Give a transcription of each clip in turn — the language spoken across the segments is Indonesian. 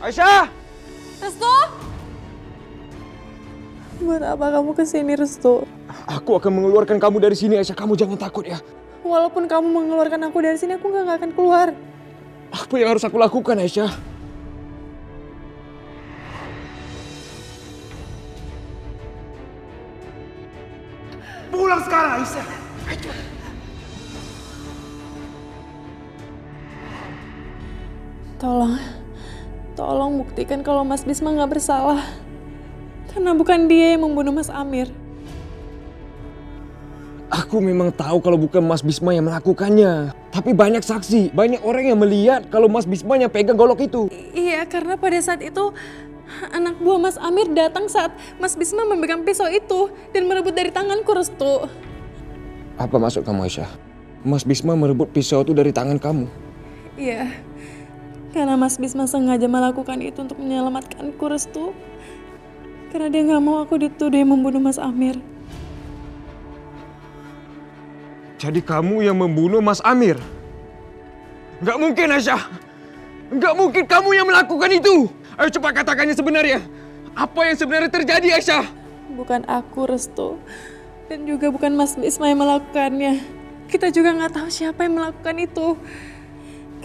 Aisyah! Restu? Buat apa kamu kesini, Restu? Aku akan mengeluarkan kamu dari sini, Aisyah. Kamu jangan takut ya. Walaupun kamu mengeluarkan aku dari sini, aku nggak akan keluar. Apa yang harus aku lakukan, Aisyah? Pulang sekarang, Aisyah. Tolong buktikan kalau Mas Bisma nggak bersalah. Karena bukan dia yang membunuh Mas Amir. Aku memang tahu kalau bukan Mas Bisma yang melakukannya. Tapi banyak saksi, banyak orang yang melihat kalau Mas Bisma yang pegang golok itu. Iya, karena pada saat itu anak buah Mas Amir datang saat Mas Bisma memegang pisau itu dan merebut dari tanganku, Restu. Apa maksud kamu, Aisyah? Mas Bisma merebut pisau itu dari tangan kamu? Iya, karena Mas Bisma sengaja melakukan itu untuk menyelamatkanku, Restu. Karena dia nggak mau aku dituduh yang membunuh Mas Amir. Jadi kamu yang membunuh Mas Amir? Nggak mungkin, Aisyah. Nggak mungkin kamu yang melakukan itu. Ayo cepat katakannya sebenarnya. Apa yang sebenarnya terjadi, Aisyah? Bukan aku, Restu. Dan juga bukan Mas Bisma yang melakukannya. Kita juga nggak tahu siapa yang melakukan itu.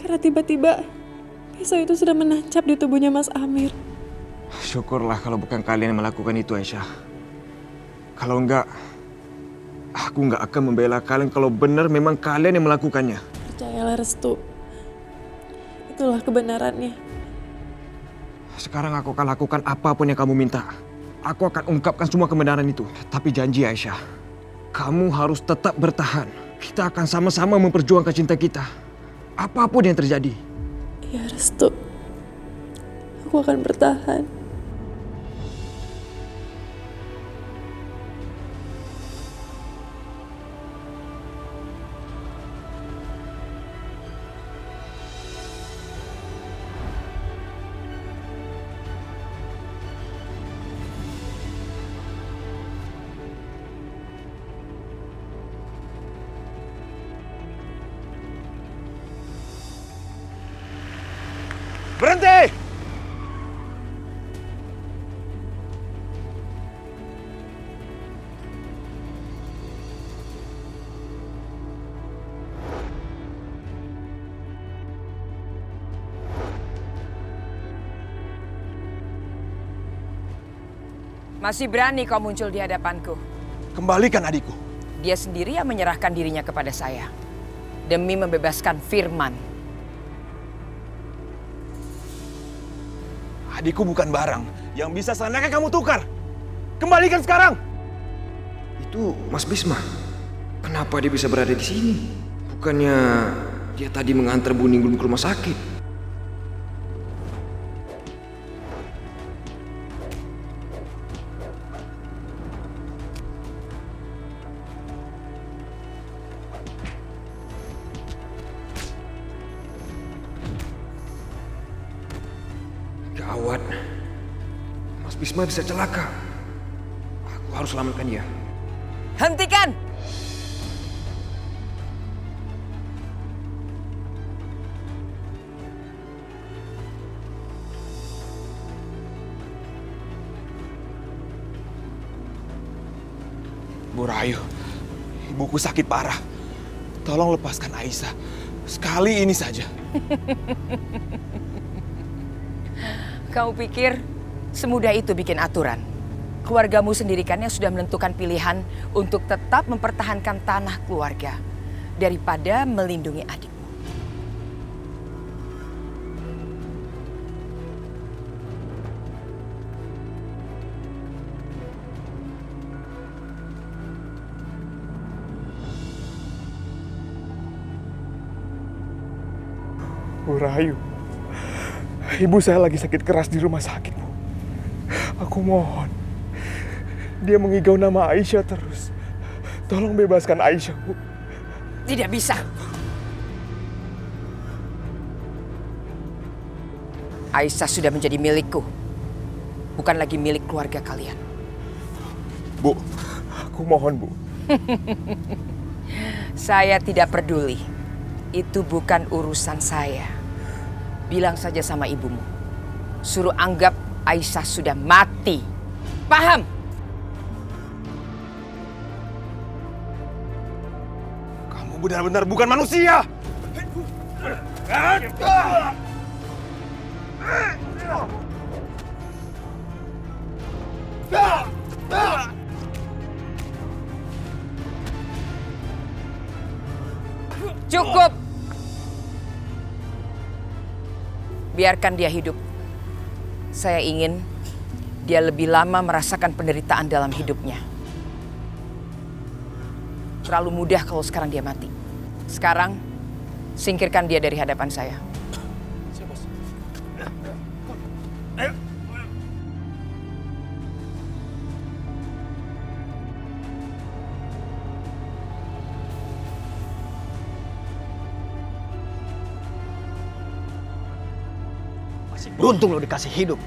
Karena tiba-tiba pisau itu sudah menancap di tubuhnya Mas Amir. Syukurlah kalau bukan kalian yang melakukan itu, Aisyah. Kalau enggak, aku nggak akan membela kalian kalau benar memang kalian yang melakukannya. Percayalah, Restu. Itulah kebenarannya. Sekarang aku akan lakukan apapun yang kamu minta. Aku akan ungkapkan semua kebenaran itu. Tapi janji, Aisyah, kamu harus tetap bertahan. Kita akan sama-sama memperjuangkan cinta kita. Apapun yang terjadi. Ya, Restu. Aku akan bertahan. Berhenti! Masih berani kau muncul di hadapanku. Kembalikan adikku. Dia sendiri yang menyerahkan dirinya kepada saya. Demi membebaskan Firman. Adikku bukan barang yang bisa seenaknya kamu tukar. Kembalikan sekarang. Itu Mas Bisma. Kenapa dia bisa berada di sini? Bukannya dia tadi mengantar Bu Ningrum ke rumah sakit? Gawat. Mas Bisma bisa celaka. Aku harus selamatkan dia. Hentikan! Bu Rahayu, ibuku sakit parah. Tolong lepaskan Aisyah. Sekali ini saja. Kau pikir semudah itu bikin aturan? Keluargamu sendiri kan yang sudah menentukan pilihan untuk tetap mempertahankan tanah keluarga daripada melindungi adikmu. Bu Rahayu, ibu saya lagi sakit keras di rumah sakit, Bu. Aku mohon. Dia mengigau nama Aisyah terus. Tolong bebaskan Aisyah, Bu. Tidak bisa. Aisyah sudah menjadi milikku. Bukan lagi milik keluarga kalian. Bu, aku mohon, Bu. Saya tidak peduli. Itu bukan urusan saya. Bilang saja sama ibumu. suruh anggap Aisyah sudah mati. Paham? Kamu benar-benar bukan manusia! Cukup! Biarkan dia hidup. Saya ingin dia lebih lama merasakan penderitaan dalam hidupnya. Terlalu mudah kalau sekarang dia mati. Sekarang, singkirkan dia dari hadapan saya. Beruntung lo dikasih hidup.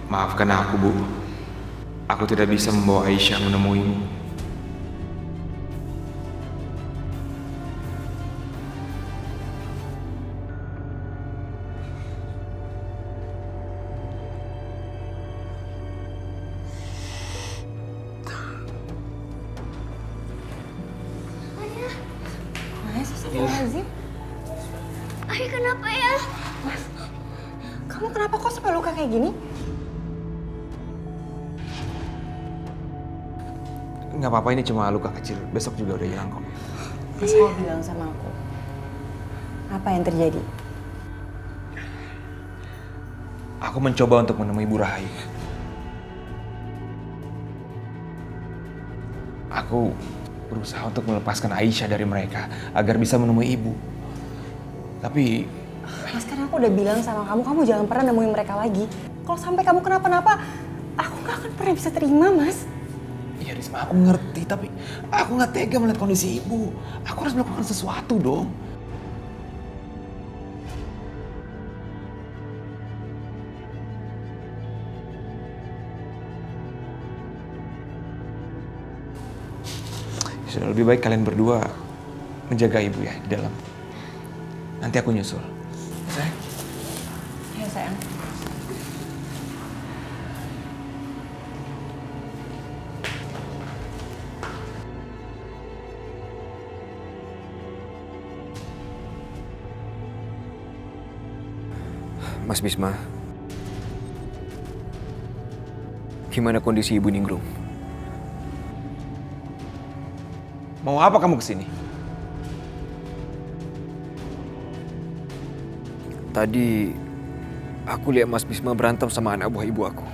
Maafkan aku, Bu. Aku tidak bisa membawa Aisyah menemuimu. Ayah kenapa ya? Mas, kamu kenapa kok sampai luka kayak gini? Nggak apa-apa, ini cuma luka kecil. Besok juga udah hilang kok. Mas mau bilang sama aku, apa yang terjadi? Aku mencoba untuk menemui Bu Rahayu. Aku berusaha untuk melepaskan Aisyah dari mereka agar bisa menemui ibu. Tapi Mas, kan aku udah bilang sama kamu, kamu jangan pernah nemuin mereka lagi. Kalau sampai kamu kenapa-napa, aku gak akan pernah bisa terima, Mas. ya Risma, aku ngerti, tapi aku nggak tega melihat kondisi ibu. Aku harus melakukan sesuatu dong. Sudah lebih baik kalian berdua menjaga ibu ya di dalam. Nanti aku nyusul. Sayang. Ya sayang. Mas Bisma, gimana kondisi Ibu Ningrum? Mau apa kamu kesini? Tadi aku lihat Mas Bisma berantem sama anak buah ibu aku.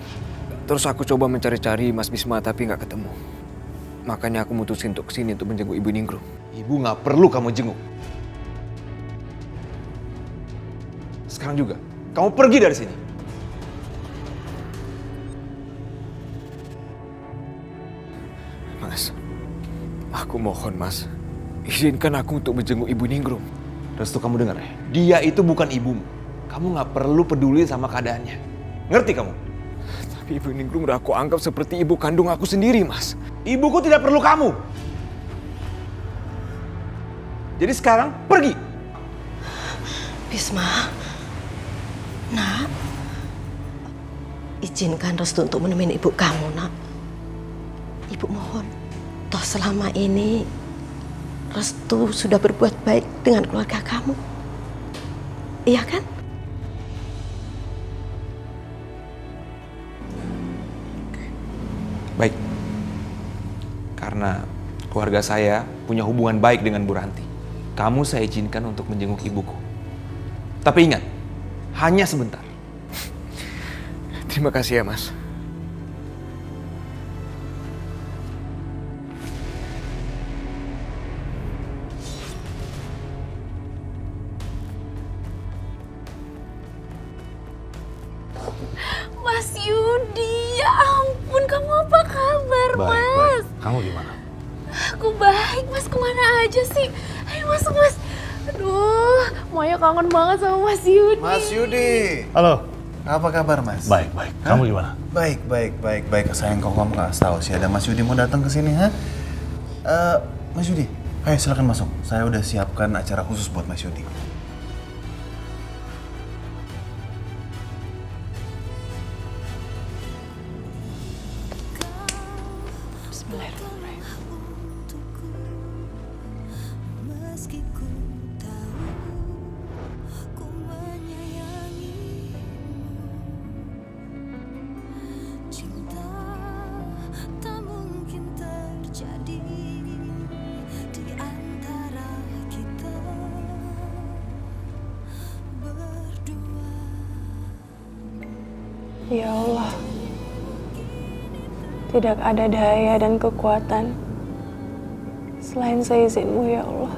Terus aku coba mencari-cari Mas Bisma tapi nggak ketemu. Makanya aku mutusin untuk kesini untuk menjenguk Ibu Ningrum. Ibu nggak perlu kamu jenguk. Sekarang juga, kamu pergi dari sini. Mas, aku mohon Mas, izinkan aku untuk menjenguk Ibu Ningrum. Restu, kamu dengar ya? Dia itu bukan ibumu. Kamu nggak perlu peduli sama keadaannya. Ngerti kamu? Tapi Ibu Ningrum udah aku anggap seperti ibu kandung aku sendiri, Mas. Ibuku tidak perlu kamu. Jadi sekarang pergi. Bisma, nak, izinkan Restu untuk menemani ibu kamu, nak. Ibu mohon, toh selama ini Restu sudah berbuat baik dengan keluarga kamu. Iya kan? Baik. Karena keluarga saya punya hubungan baik dengan Bu Ranti. Kamu saya izinkan untuk menjenguk ibuku. Tapi ingat, hanya sebentar. Terima kasih ya, Mas. Mas Yudi, ya ampun, kamu apa kabar, Mas? Kamu gimana? Aku baik, Mas. Kemana aja sih? Ayo masuk, Mas. Aduh, Maya kangen banget sama Mas Yudi. Mas Yudi. Halo, apa kabar Mas? Baik, baik. Kamu gimana? Baik. Sayang, kok kamu nggak tahu sih ada Mas Yudi mau datang ke sini, ha? Mas Yudi, ayo silakan masuk. Saya udah siapkan acara khusus buat Mas Yudi. Ya Allah, tidak ada daya dan kekuatan selain seizin-Mu ya Allah.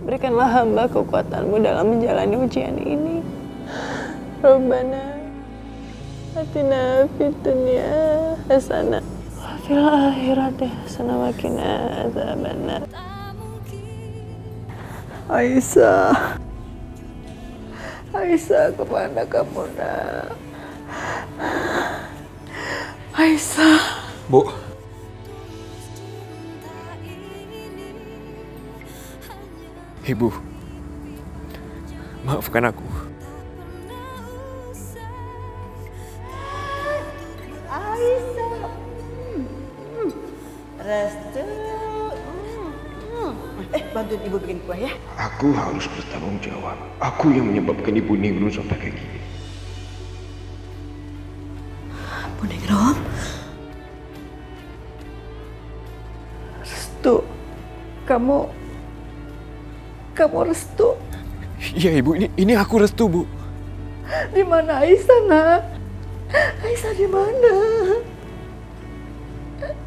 Berikanlah hamba kekuatan-Mu dalam menjalani ujian ini. Rabbana atina fid dunya hasanah wa fil akhirati hasanah wa qina adzabannar. Aisyah, Aisyah, kemana kamu nak? Aisyah. Bu. Ibu. Maafkan aku. Aisyah. Restu. Bantuin ibu bikin kue ya. Aku harus bertanggung jawab. Aku yang menyebabkan Ibu Ningrum sampai kayak gini. Bu Ningrum. Restu, kamu Restu. Iya Ibu, ini aku Restu, Bu. Di mana Aisyah, nak? Aisyah di mana?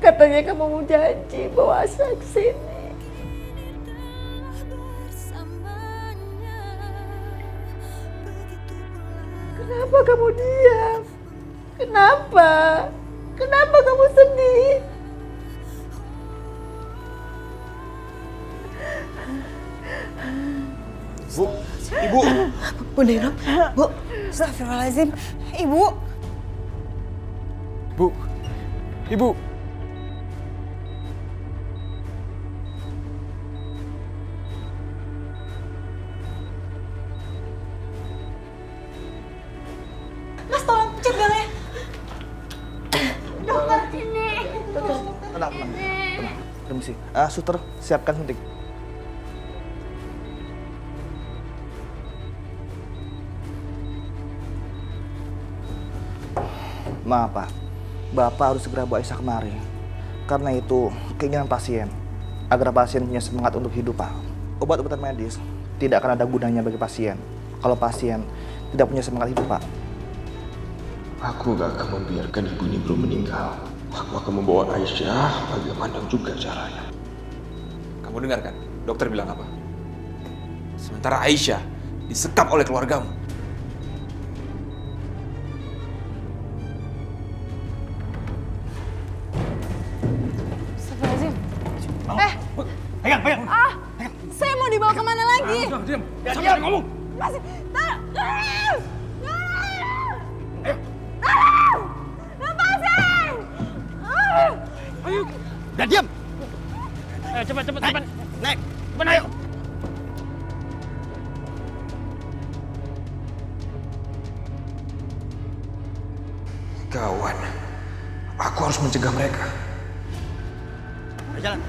Katanya kamu mau janji bawa Aisyah ke sini. Kenapa kamu diam? Kenapa? Kenapa kamu sedih? Bu, Ibu. Bu Ningrum, Bu. Astagfirullahaladzim. Ibu. Bu. Ibu. Mas tolong pencet gangnya. Dokter. Tenang. Permisi. Suster, siapkan suntik. Maaf Pak, Bapak harus segera bawa Aisyah kemari. Karena itu keinginan pasien, agar pasien punya semangat untuk hidup Pak. Obat-obatan medis tidak akan ada gunanya bagi pasien kalau pasien tidak punya semangat hidup Pak. Aku gak akan membiarkan Ibu Ningrum meninggal. Aku akan membawa Aisyah bagaimana juga caranya. Kamu dengar kan? Dokter bilang apa? Sementara Aisyah disekap oleh keluargamu. Astagfirullahaladzim. Pegang. Saya mau dibawa kemana lagi? Diam. Sampai ngomong. Masih. Dan diam. Ayo cepat. Naik. Cepat ayo. Kawan, aku harus mencegah mereka. Jalan.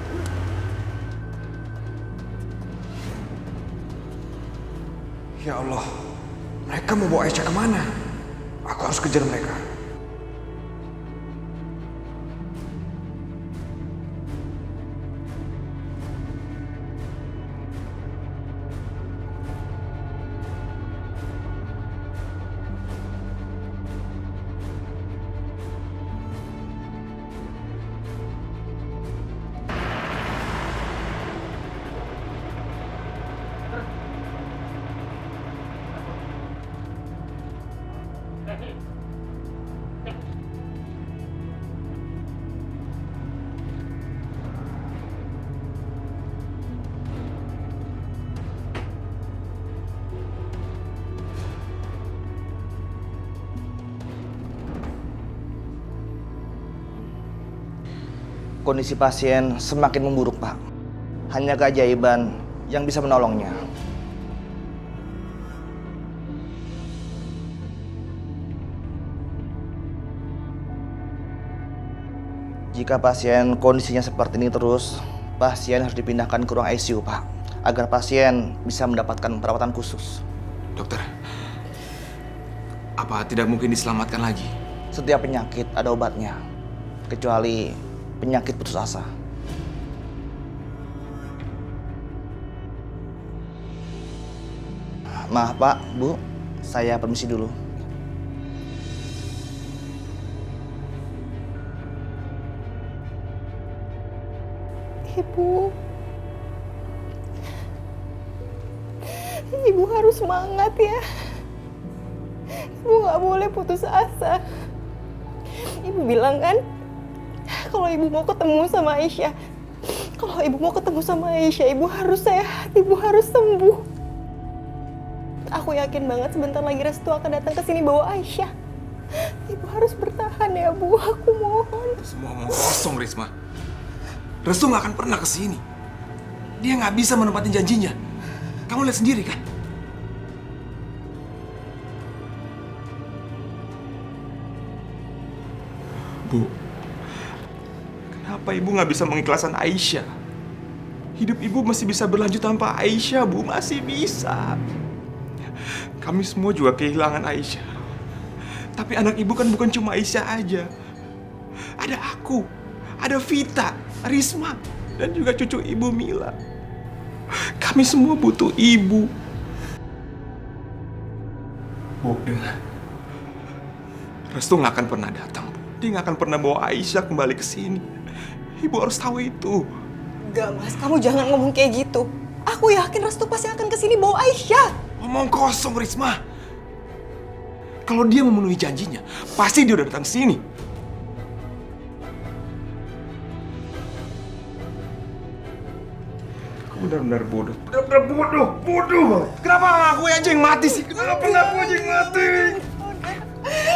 Ya Allah, mereka mau bawa Aisyah kemana? Aku harus kejar mereka. kondisi pasien semakin memburuk, Pak. Hanya keajaiban yang bisa menolongnya. Jika pasien kondisinya seperti ini terus, pasien harus dipindahkan ke ruang ICU, Pak, agar pasien bisa mendapatkan perawatan khusus. Dokter, apa tidak mungkin diselamatkan lagi? Setiap penyakit ada obatnya, kecuali penyakit putus asa. Maaf, Pak, Bu, saya permisi dulu. Ibu harus semangat ya. Ibu nggak boleh putus asa. Ibu bilang kan, kalau ibu mau ketemu sama Aisyah, ibu harus sehat, ibu harus sembuh. Aku yakin banget sebentar lagi Restu akan datang ke sini bawa Aisyah. Ibu harus bertahan ya, Bu. Aku mohon. Semua omong kosong, Risma. Restu nggak akan pernah kesini. Dia nggak bisa menepati janjinya. Kamu lihat sendiri kan? Bu, kenapa ibu nggak bisa mengikhlaskan Aisyah? Hidup ibu masih bisa berlanjut tanpa Aisyah, Bu. Masih bisa. Kami semua juga kehilangan Aisyah. Tapi anak ibu kan bukan cuma Aisyah aja. Ada aku, ada Vita, Risma, dan juga cucu ibu Mila. Kami semua butuh ibu. Bu, dengar. Restu nggak akan pernah datang, Bu. Dia nggak akan pernah bawa Aisyah kembali ke sini. Ibu harus tahu itu. Enggak, Mas. Kamu jangan ngomong kayak gitu. Aku yakin Restu pasti akan kesini bawa Aisyah. Omong kosong, Risma. Kalau dia memenuhi janjinya, pasti dia udah datang sini. Kamu benar-benar bodoh. Benar-benar bodoh. Bodoh banget. Kenapa nggak aku aja yang mati sih? Kenapa nggak aku aja yang mati?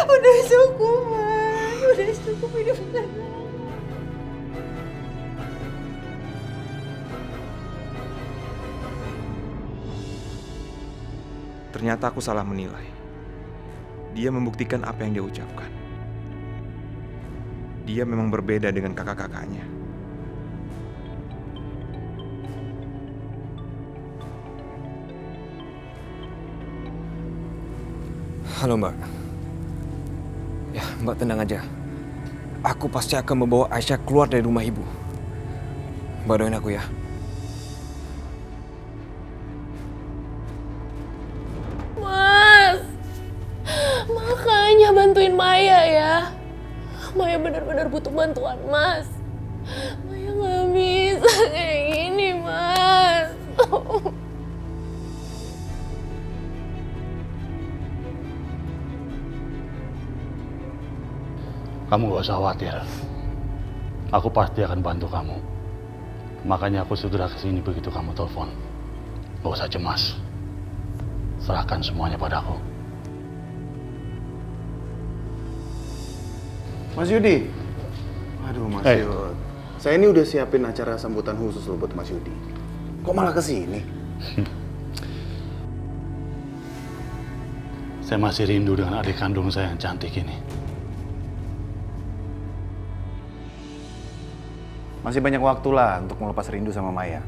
Udah cukup, Mas. Udah cukup hidup tenang. Ternyata aku salah menilai. Dia membuktikan apa yang dia ucapkan. Dia memang berbeda dengan kakak-kakaknya. Halo, Mbak. Ya, Mbak tenang aja. Aku pasti akan membawa Aisyah keluar dari rumah ibu. Mbak doain aku ya. Mas, makanya bantuin Maya ya. Maya benar-benar butuh bantuan, Mas. Maya nggak bisa kayak gini, Mas. Kamu gak usah khawatir. Aku pasti akan bantu kamu. Makanya aku segera kesini begitu kamu telepon. Gak usah cemas. Serahkan semuanya padaku. Mas Yudi. Aduh, Mas Yud. Saya ini udah siapin acara sambutan khusus loh buat Mas Yudi. Kok malah kesini? Saya masih rindu dengan adik kandung saya yang cantik ini. Masih banyak waktu lah untuk melepas rindu sama Maya.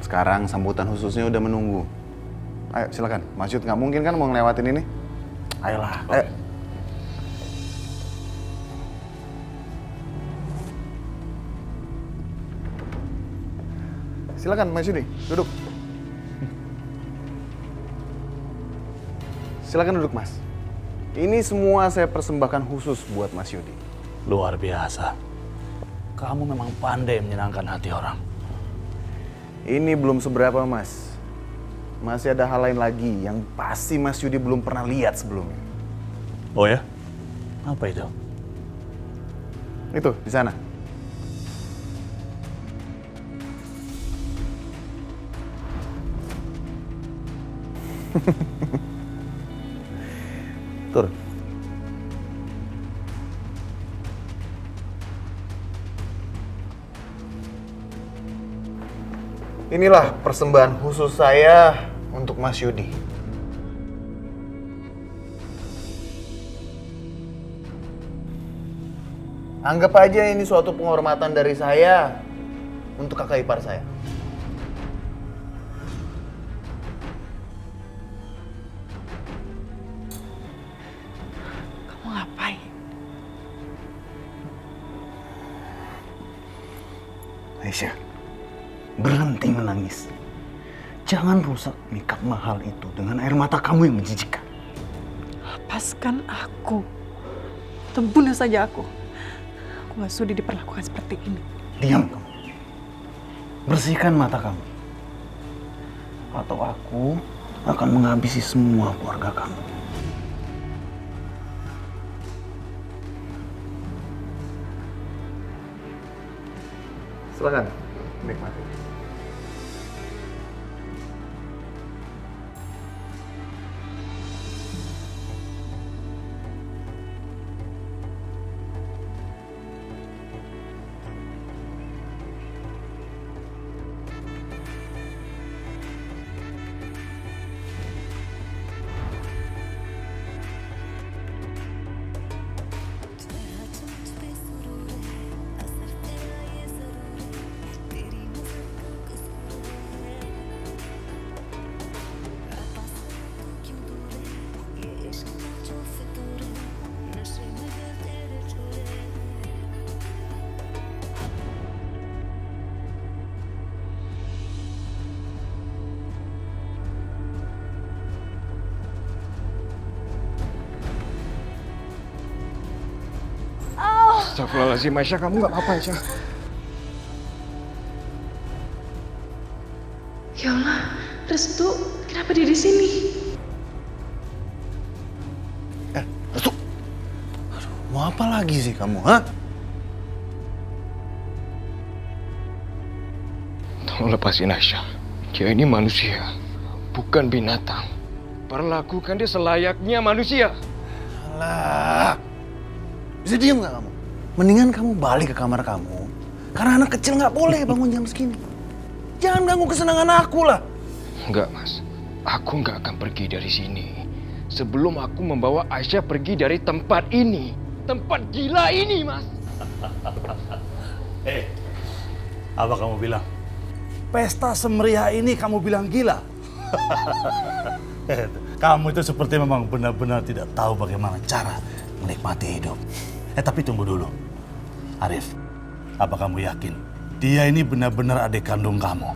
Sekarang sambutan khususnya udah menunggu. Ayo silakan, Mas Yud nggak mungkin kan mau ngelewatin ini? Ayolah, ayo. Silakan Mas Yudi, duduk. Silakan duduk, Mas. Ini semua saya persembahkan khusus buat Mas Yudi. Luar biasa. Kamu memang pandai menyenangkan hati orang. Ini belum seberapa, Mas. Masih ada hal lain lagi yang pasti Mas Yudi belum pernah lihat sebelumnya. Oh ya? Apa itu? Itu, di sana. Turun. Inilah persembahan khusus saya untuk Mas Yudi. Anggap aja ini suatu penghormatan dari saya untuk kakak ipar saya. Kamu ngapain? Aisyah, berhenti menangis. Jangan rusak makeup mahal itu dengan air mata kamu yang menjijikkan. Lepaskan aku. Atau bunuh saja aku. Aku gak sudi diperlakukan seperti ini. Diam kamu. Bersihkan mata kamu. Atau aku akan menghabisi semua keluarga kamu. Silakan, nikmati. Astagfirullahaladzim, Aisyah, kamu nggak apa-apa, Aisyah. Ya Allah, Restu, kenapa dia di sini? Restu, aduh, mau apa lagi sih kamu, ha? Tolong lepasin Aisyah. Dia ini manusia, bukan binatang. Perlakukan dia selayaknya manusia. Alah, bisa diem nggak kamu? Mendingan kamu balik ke kamar kamu. Karena anak kecil nggak boleh bangun jam segini. Jangan ganggu kesenangan aku lah. Enggak, Mas. Aku nggak akan pergi dari sini sebelum aku membawa Aisyah pergi dari tempat ini. Tempat gila ini, Mas. Apa kamu bilang? Pesta semeriah ini kamu bilang gila? Kamu itu seperti memang benar-benar tidak tahu bagaimana cara menikmati hidup. Tapi tunggu dulu. Arif, apa kamu yakin dia ini benar-benar adik kandung kamu?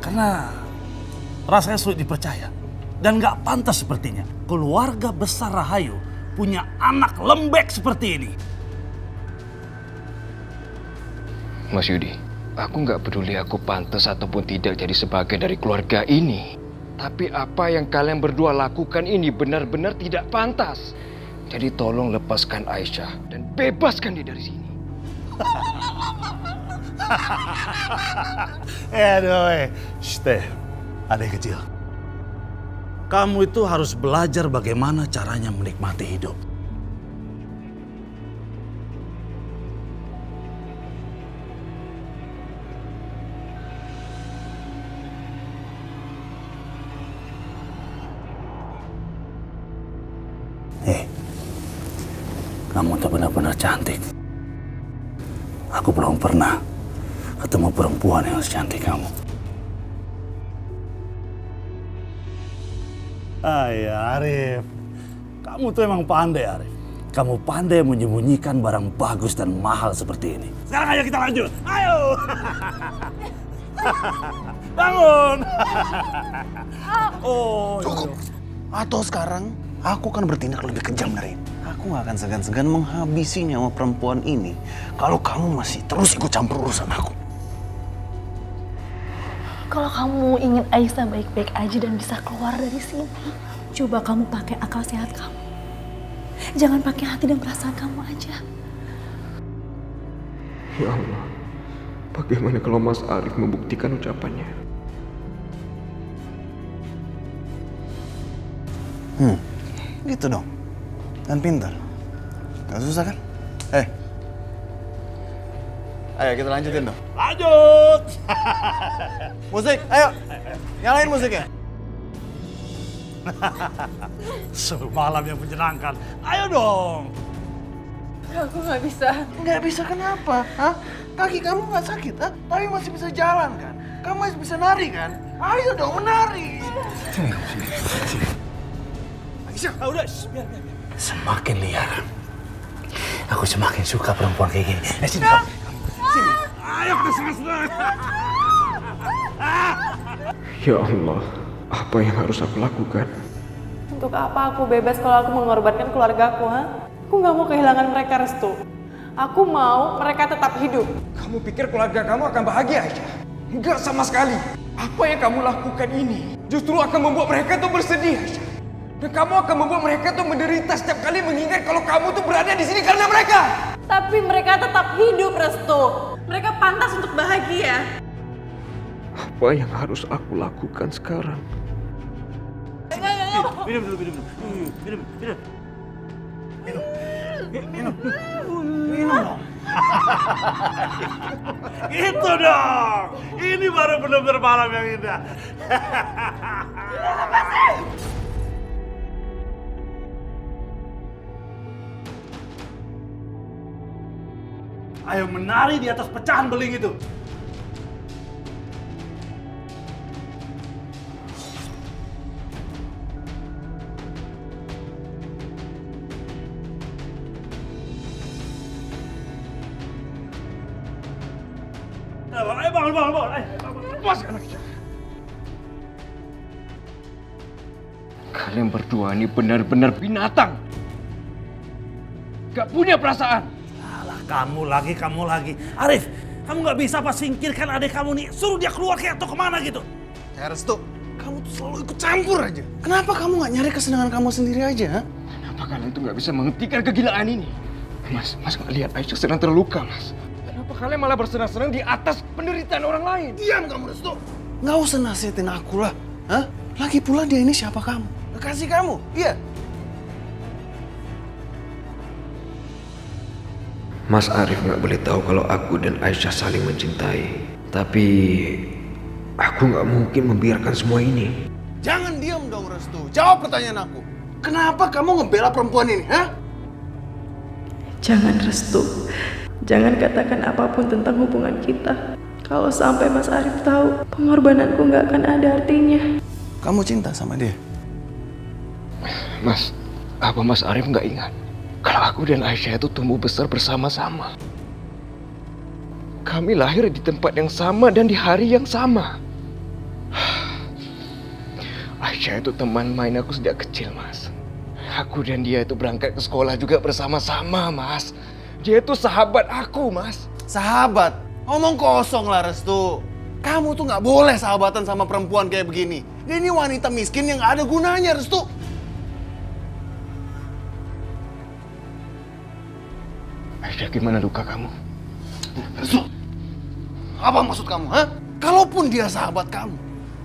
Karena rasanya sulit dipercaya. Dan gak pantas sepertinya keluarga besar Rahayu punya anak lembek seperti ini. Mas Yudi, aku nggak peduli aku pantas ataupun tidak jadi sebagian dari keluarga ini. Tapi apa yang kalian berdua lakukan ini benar-benar tidak pantas. Jadi tolong lepaskan Aisyah dan bebaskan dia dari sini. Aduh, Shh, adik kecil. Kamu itu harus belajar bagaimana caranya menikmati hidup. Kamu tuh benar-benar cantik. Aku belum pernah ketemu perempuan yang secantik kamu. Arif. Kamu tuh emang pandai, Arif. Kamu pandai menyembunyikan barang bagus dan mahal seperti ini. Sekarang ayo kita lanjut. Ayo. Bangun. Cukup. Atau sekarang aku akan bertindak lebih kejam dari ini. Aku gak akan segan-segan menghabisi nyawa perempuan ini kalau kamu masih terus ikut campur urusan aku. Kalau kamu ingin Aisyah baik-baik aja dan bisa keluar dari sini, coba kamu pakai akal sehat kamu. Jangan pakai hati dan perasaan kamu aja. Ya Allah, bagaimana kalau Mas Arif membuktikan ucapannya? Gitu dong. Dan pintar. Gak susah kan? Ayo kita lanjutin dong. Lanjut! Musik, ayo. Nyalain musiknya. Sebuah malam yang menyenangkan. Ayo dong! Aku nggak bisa. Nggak bisa kenapa? Hah? Kaki kamu nggak sakit, ha? Tapi masih bisa jalan kan? Kamu masih bisa nari kan? Ayo dong menari. Aisyah, udah, biar. Semakin liar. Aku semakin suka perempuan kayak gini. Sini, kamu. Sini. Ayo kita senang-senang. Ya Allah, apa yang harus aku lakukan? Untuk apa aku bebas kalau aku mengorbankan keluargaku, ha? Aku nggak mau kehilangan mereka, Restu. Aku mau mereka tetap hidup. Kamu pikir keluarga kamu akan bahagia, Aisyah? Enggak sama sekali. Apa yang kamu lakukan ini justru akan membuat mereka tuh bersedih, Aisyah. Dan kamu akan membuat mereka tuh menderita setiap kali mengingat kalau kamu tuh berada di sini karena mereka. Tapi mereka tetap hidup, Restu. Mereka pantas untuk bahagia. Apa yang harus aku lakukan sekarang? Minum dulu. Minum dong. Gitu dong. Ini baru benar-benar malam yang indah. Ayo menari di atas pecahan beling itu. Ayo bangun. Lepaskan Aisyah. Kalian berdua ini benar-benar binatang. Gak punya perasaan. Alah, kamu lagi. Arif, kamu nggak bisa apa singkirkan adik kamu nih. Suruh dia keluar kayak atau kemana gitu. Ya Restu, kamu tuh selalu ikut campur aja. Kenapa kamu nggak nyari kesenangan kamu sendiri aja? Ha? Kenapa kalian tuh gak bisa menghentikan kegilaan ini? Mas gak lihat Aisyah sedang terluka, Mas. Kenapa kalian malah bersenang-senang di atas penderitaan orang lain? Diam kamu Restu. Nggak usah nasihatin aku lah. Hah? Lagi pula dia ini siapa kamu? Kekasih kamu? Iya. Mas Arif nggak boleh tahu kalau aku dan Aisyah saling mencintai. Tapi aku nggak mungkin membiarkan semua ini. Jangan diam dong Restu. Jawab pertanyaan aku. Kenapa kamu ngebela perempuan ini? Hah? Jangan, Restu. Jangan katakan apapun tentang hubungan kita. Kalau sampai Mas Arif tahu, pengorbananku nggak akan ada artinya. Kamu cinta sama dia? Mas, apa Mas Arif nggak ingat kalau aku dan Aisyah itu tumbuh besar bersama-sama? Kami lahir di tempat yang sama dan di hari yang sama. Aisyah itu teman main aku sejak kecil, Mas. Aku dan dia itu berangkat ke sekolah juga bersama-sama, Mas. Dia itu sahabat aku, Mas. Sahabat? Ngomong kosong lah Restu. Kamu tuh nggak boleh sahabatan sama perempuan kayak begini. Dia ini wanita miskin yang nggak ada gunanya, Restu. Aisyah, gimana luka kamu? Restu, apa maksud kamu, ha? Kalaupun dia sahabat kamu,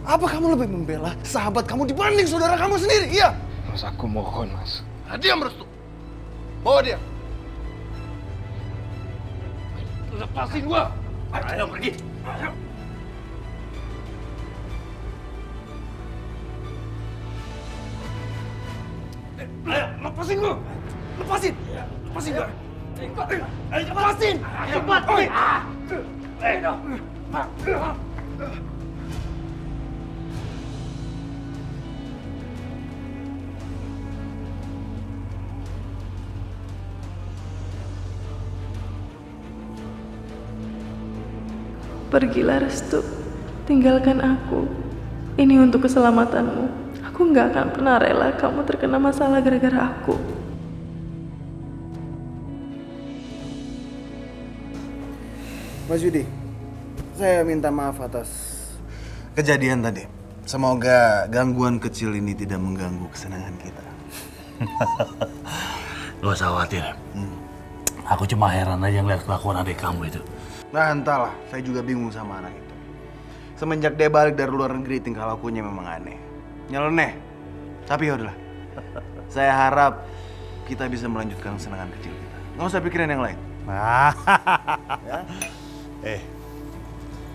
apa kamu lebih membela sahabat kamu dibanding saudara kamu sendiri? Iya. Mas, aku mohon, Mas. Nah, diam Restu. Bawa dia. Lepasin gua. Ayo pergi. Ayo. Ayo, lepasin gua. Lepasin gua. Ayo, lepasin. Cepat. Ayo. Pergilah, Restu. Tinggalkan aku. Ini untuk keselamatanmu. Aku nggak akan pernah rela kamu terkena masalah gara-gara aku. Mas Yudi, saya minta maaf atas kejadian tadi. Semoga gangguan kecil ini tidak mengganggu kesenangan kita. Gak usah khawatir. Aku cuma heran aja ngeliat kelakuan adik kamu itu. Nah entahlah, saya juga bingung sama anak itu. Semenjak dia balik dari luar negeri, tingkah lakunya memang aneh. Nyeleneh. Tapi yaudahlah. Saya harap kita bisa melanjutkan kesenangan kecil kita. Nggak usah pikirin yang lain. Ya.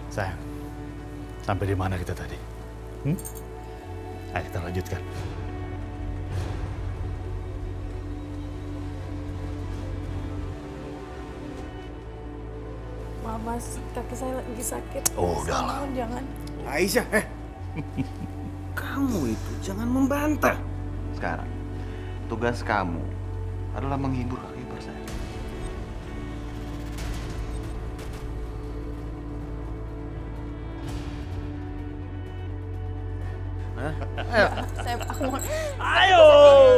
Sayang, sampai di mana kita tadi? Ayo kita lanjutkan. Maaf mas, kaki saya lagi sakit. Oh, udahlah. Mohon jangan. Aisyah, kamu itu jangan membantah. Sekarang, tugas kamu adalah menghibur kaki ipar saya. Aku mohon. Ayo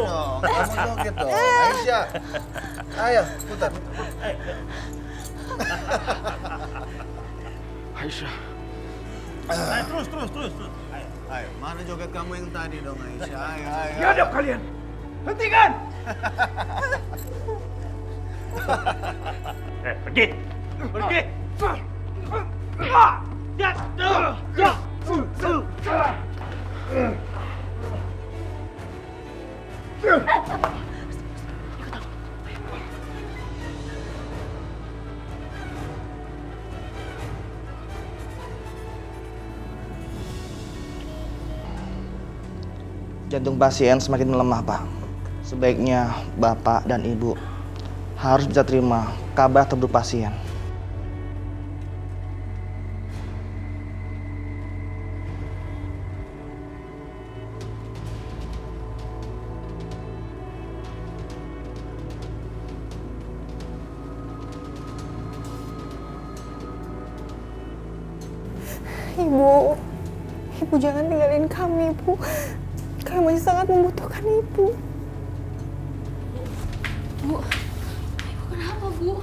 dong, kamu joget dong, Aisyah. Ayo, putar. Aisyah. Terus. Ayo, mana joget kamu yang tadi dong, Aisyah? Ayo. Biadab kalian. Hentikan. Pergi. Jantung pasien semakin melemah, Pak. Sebaiknya Bapak dan Ibu harus bisa terima kabar terburuk pasien. Ibu jangan tinggalin kami, Bu. Kami masih sangat membutuhkan Ibu. Bu, Ibu kenapa, Bu?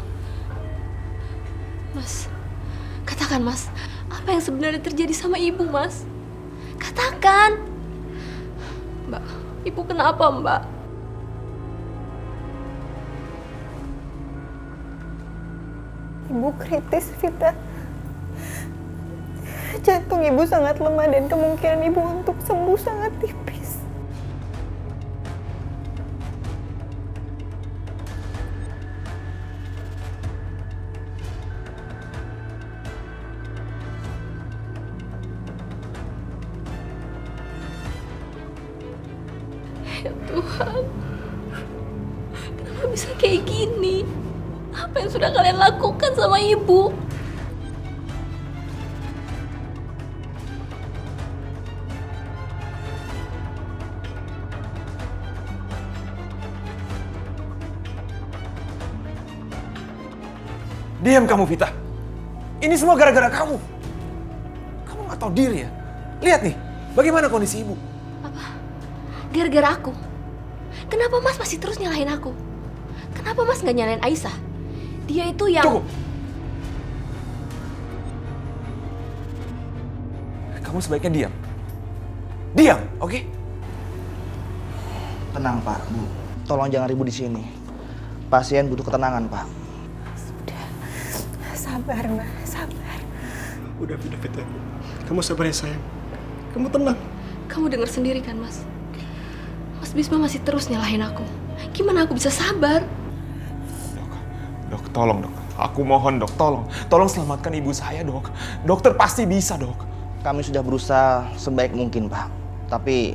Mas, katakan Mas, apa yang sebenarnya terjadi sama Ibu, Mas? Katakan. Mbak, Ibu kenapa, Mbak? Ibu kritis, Vita. Jantung Ibu sangat lemah dan kemungkinan Ibu untuk sembuh sangat tipis. Ya Tuhan, kenapa bisa kayak gini? Apa yang sudah kalian lakukan sama Ibu? Diam kamu, Vita. Ini semua gara-gara kamu. Kamu nggak tahu diri ya? Lihat nih, bagaimana kondisi ibu. Apa? Gara-gara aku? Kenapa Mas masih terus nyalahin aku? Kenapa Mas nggak nyalahin Aisyah? Dia itu yang... Cukup. Kamu sebaiknya diam. Diam, oke? Tenang, Pak, Bu. Tolong jangan ribut di sini. Pasien butuh ketenangan, Pak. Sabar, Mbak. Sabar. Udah, Vita. Kamu sabar ya, sayang. Kamu tenang. Kamu dengar sendiri kan, Mas? Mas Bisma masih terus nyalahin aku. Gimana aku bisa sabar? Dok, tolong dok. Aku mohon dok, tolong. Tolong selamatkan ibu saya dok. Dokter pasti bisa dok. Kami sudah berusaha sebaik mungkin, Pak. Tapi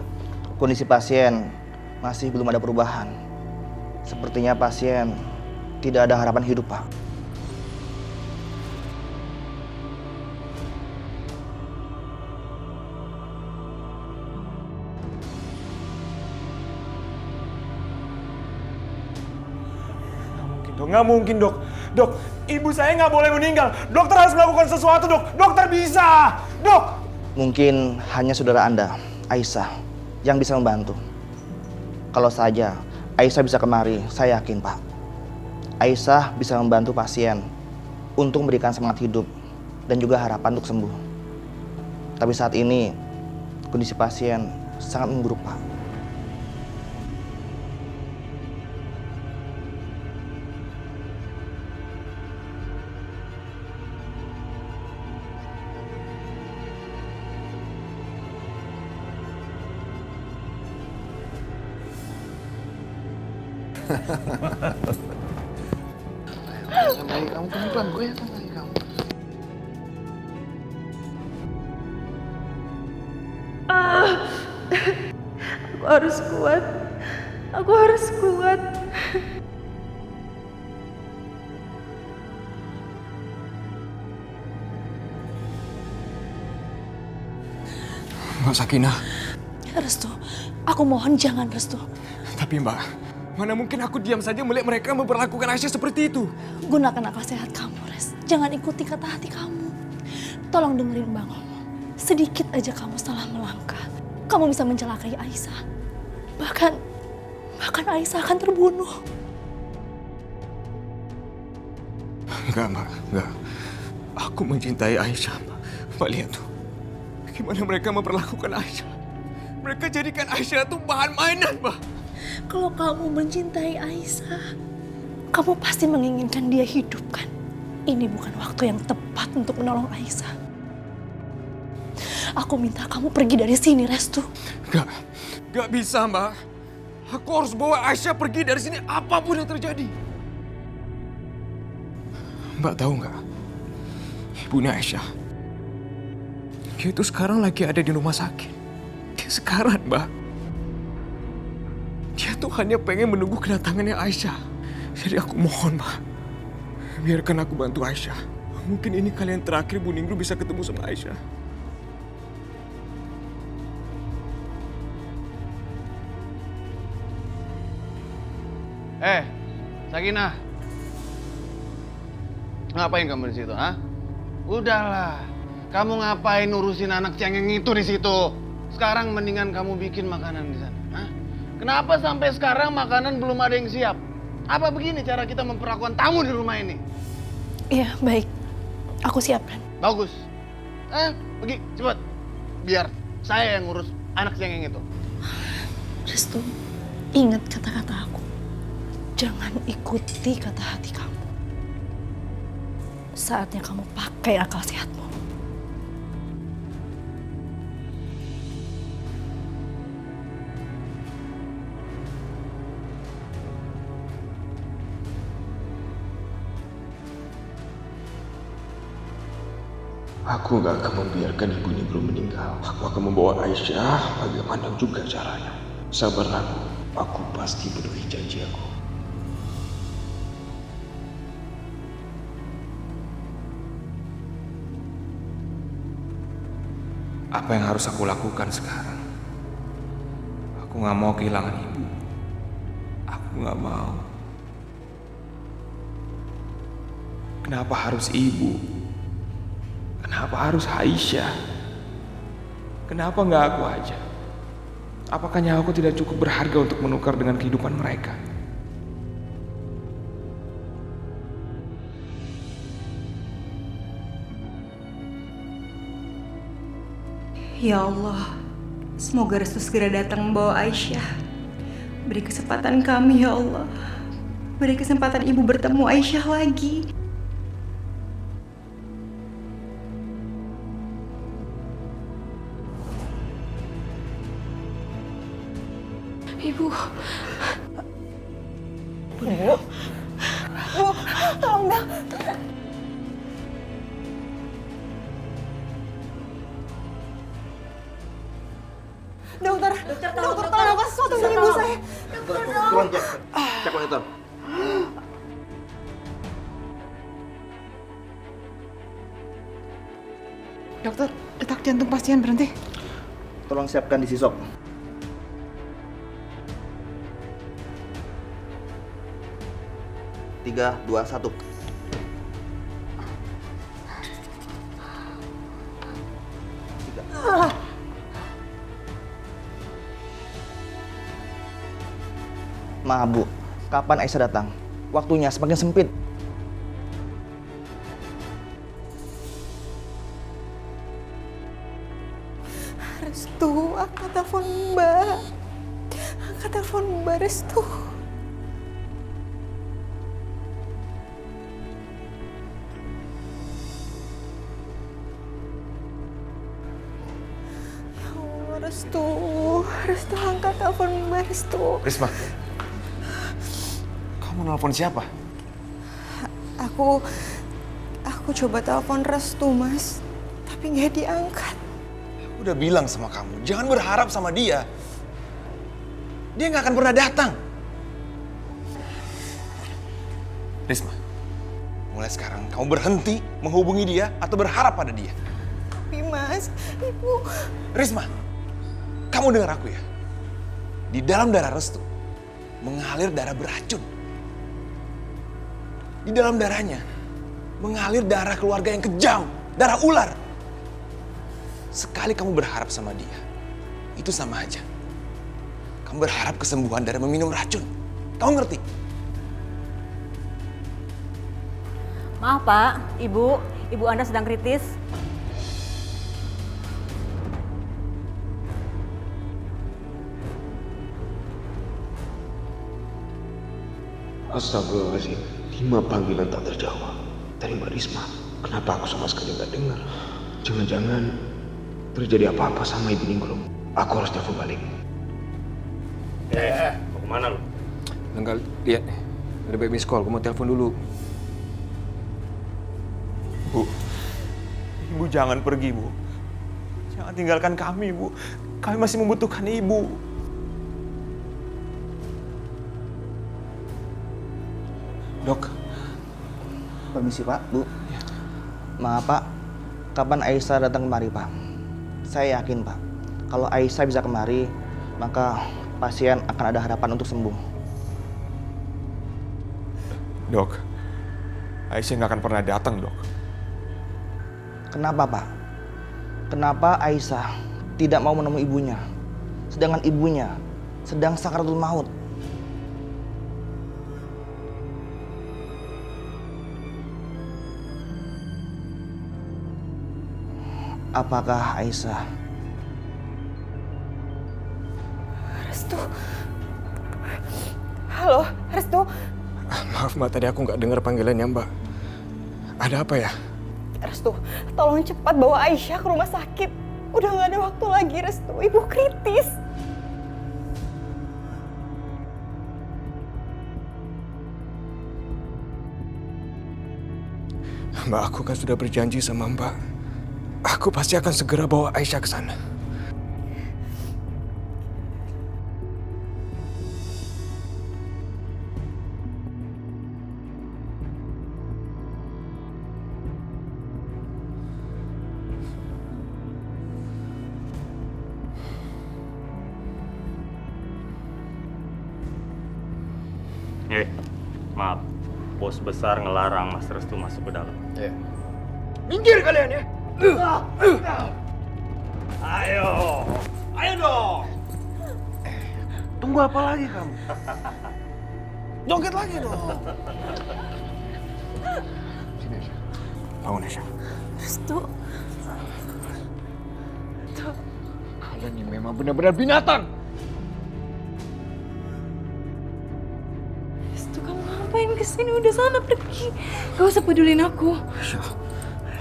kondisi pasien masih belum ada perubahan. Sepertinya pasien tidak ada harapan hidup, Pak. Nggak mungkin dok. Dok, ibu saya nggak boleh meninggal. Dokter harus melakukan sesuatu dok. Dokter bisa. Dok. Mungkin hanya saudara Anda, Aisyah, yang bisa membantu. Kalau saja Aisyah bisa kemari, saya yakin, Pak. Aisyah bisa membantu pasien untuk memberikan semangat hidup dan juga harapan untuk sembuh. Tapi saat ini kondisi pasien sangat memburuk, Pak. Kamu pelan-pelan, gue yang lagi kamu. harus kuat. Aku harus kuat. Mbak Sakinah. Restu, aku mohon jangan, Restu. Tapi Mbak, mana mungkin aku diam saja melihat mereka memperlakukan Aisyah seperti itu. Gunakan akal sehat kamu, Res. Jangan ikuti kata hati kamu. Tolong dengerin Mbak ngomong. Sedikit aja kamu salah melangkah, kamu bisa mencelakai Aisyah. Bahkan Aisyah akan terbunuh. Enggak, Mbak. Enggak. Aku mencintai Aisyah, Mbak. Mbak lihat tuh. Gimana mereka memperlakukan Aisyah. Mereka jadikan Aisyah tuh bahan mainan, Mbak. Kalau kamu mencintai Aisyah, kamu pasti menginginkan dia hidup, kan? Ini bukan waktu yang tepat untuk menolong Aisyah. Aku minta kamu pergi dari sini, Restu. Gak bisa, Mbak. Aku harus bawa Aisyah pergi dari sini apapun yang terjadi. Mbak tahu nggak? Ibunya Aisyah. Dia itu sekarang lagi ada di rumah sakit. Dia sekarat, Mbak. Dia tuh hanya pengen menunggu kedatangannya Aisyah. Jadi aku mohon, Mbak. Biarkan aku bantu Aisyah. Mungkin ini kali yang terakhir Bu Ningru bisa ketemu sama Aisyah. Sakinah. Ngapain kamu di situ, ha? Udahlah. Kamu ngapain urusin anak cengeng itu di situ? Sekarang mendingan kamu bikin makanan di sana, ha? Kenapa sampai sekarang makanan belum ada yang siap? Apa begini cara kita memperlakukan tamu di rumah ini? Iya, baik. Aku siapkan. Bagus. Pergi, cepat. Biar saya yang ngurus anak cengeng itu. Restu, ingat kata-kata aku. Jangan ikuti kata hati kamu. Saatnya kamu pakai akal sehatmu. Aku gak akan membiarkan ibu ini belum meninggal. Aku akan membawa Aisyah bagaimana juga caranya. Sabarlah, Bu. Aku pasti penuhi janji aku. Apa yang harus aku lakukan sekarang? Aku gak mau kehilangan ibu. Aku gak mau. Kenapa harus ibu? Kenapa harus Aisyah? Kenapa gak aku aja? Apakah nyawaku tidak cukup berharga untuk menukar dengan kehidupan mereka? Ya Allah, semoga Restu segera datang membawa Aisyah. Beri kesempatan kami, ya Allah. Beri kesempatan ibu bertemu Aisyah lagi. Ibu. Bu, tolong dong. Dokter, tolong aku sesuatu sama ibu saya. Turun, cek monitor. Dokter, detak jantung pasien berhenti. Tolong siapkan di sisok. Tiga, dua, satu. Maaf, Bu. Kapan Aisyah datang? Waktunya semakin sempit. Restu, angkat telepon Mbak. Angkat telepon Mbak, Restu. Ya Allah, Restu. Restu, angkat telepon Mbak, Restu. Risma, kamu nelfon siapa? Aku coba telepon Restu, Mas. Tapi nggak diangkat. Udah bilang sama kamu, jangan berharap sama dia. Dia nggak akan pernah datang. Risma, mulai sekarang kamu berhenti menghubungi dia atau berharap pada dia. Tapi Mas, Ibu... Risma, kamu dengar aku ya. Di dalam darah Restu mengalir darah beracun. Di dalam darahnya mengalir darah keluarga yang kejam, darah ular. Sekali kamu berharap sama dia, itu sama aja. Kamu berharap kesembuhan dari meminum racun. Kamu ngerti? Maaf Pak, Ibu Anda sedang kritis. Astagfirullahaladzim, 5 panggilan tak terjawab dari Mbak Risma. Kenapa aku sama sekali nggak dengar? Jangan-jangan terjadi apa-apa sama Ibu Ninggrum. Aku harus telepon balik. Mau kemana lu? Enggak, lihat nih. Ada baby miss call, aku mau telepon dulu. Bu, Ibu jangan pergi, Bu. Jangan tinggalkan kami, Bu. Kami masih membutuhkan Ibu. Dok, permisi Pak, Bu. Maaf Pak, kapan Aisyah datang kemari Pak? Saya yakin Pak, kalau Aisyah bisa kemari, maka pasien akan ada harapan untuk sembuh. Dok, Aisyah nggak akan pernah datang, Dok. Kenapa Pak? Kenapa Aisyah tidak mau menemui ibunya, sedangkan ibunya sedang sakaratul maut? Apakah Aisyah? Restu. Halo, Restu. Maaf Mbak, tadi aku nggak dengar panggilannya Mbak. Ada apa ya? Restu, tolong cepat bawa Aisyah ke rumah sakit. Udah nggak ada waktu lagi, Restu. Ibu kritis. Mbak, aku kan sudah berjanji sama Mbak. Aku pasti akan segera bawa Aisyah ke sana. Maaf, bos besar ngelarang Mas Restu masuk ke dalam. Minggir kalian ya! Ayo, ayo dong. Tunggu apa lagi kamu? Joget lagi dong. Sini Aisyah. Bangun Aisyah. Restu. Kalian ini memang benar-benar binatang. Restu, kamu ngapain kesini? Udah sana pergi. Gak usah pedulin aku. Aisyah,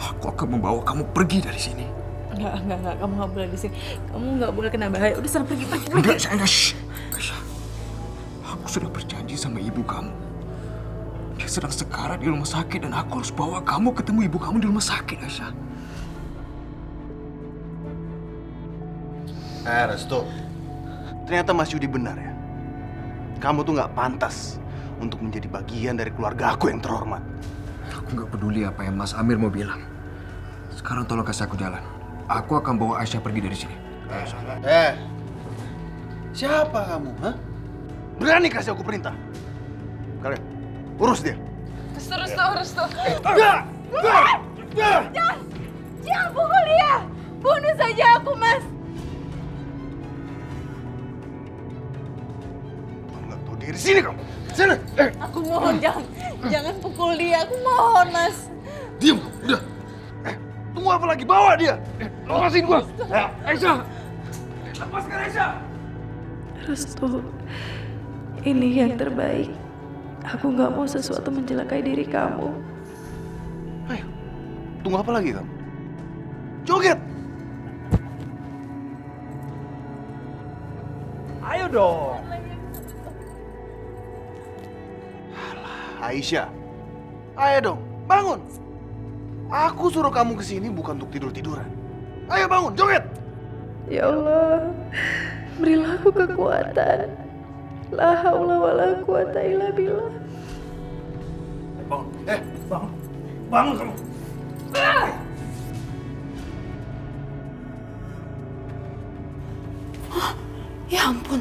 aku akan membawa kamu pergi dari sini. Enggak. Kamu nggak boleh di sini. Kamu nggak boleh kena bahaya. Udah sana pergi. Enggak, saya shh. Aisyah, aku sudah berjanji sama ibu kamu. Dia sedang sekarat di rumah sakit dan aku harus bawa kamu ketemu ibu kamu di rumah sakit, Aisyah. Restu, ternyata Mas Yudi benar ya. Kamu tuh nggak pantas untuk menjadi bagian dari keluarga aku yang terhormat. Aku nggak peduli apa yang Mas Amir mau bilang. Sekarang tolong kasih aku jalan. Aku akan bawa Aisyah pergi dari sini. Siapa kamu? Hah? Berani kasih aku perintah? Kalian, urus dia. Restu. Jangan pukul dia. Bunuh saja aku, Mas. Kamu nggak tahu diri sini kamu. Sana. Aku mohon jangan pukul dia. Aku mohon, Mas. Diam, udah. Tunggu apa lagi? Bawa dia. Lepasin gua. Aisyah. Lepaskan Aisyah. Restu, ini yang terbaik. Aku nggak mau sesuatu mencelakai diri kamu. Ayo, tunggu apa lagi kamu? Joget. Ayo dong. Alah, Aisyah. Ayo dong, bangun. Aku suruh kamu kesini bukan untuk tidur-tiduran. Ayo bangun, joget. Ya Allah, berilah aku kekuatan La haula wala quwata illa billah. Bangun. Bangun. Bangun kamu. Ya ampun,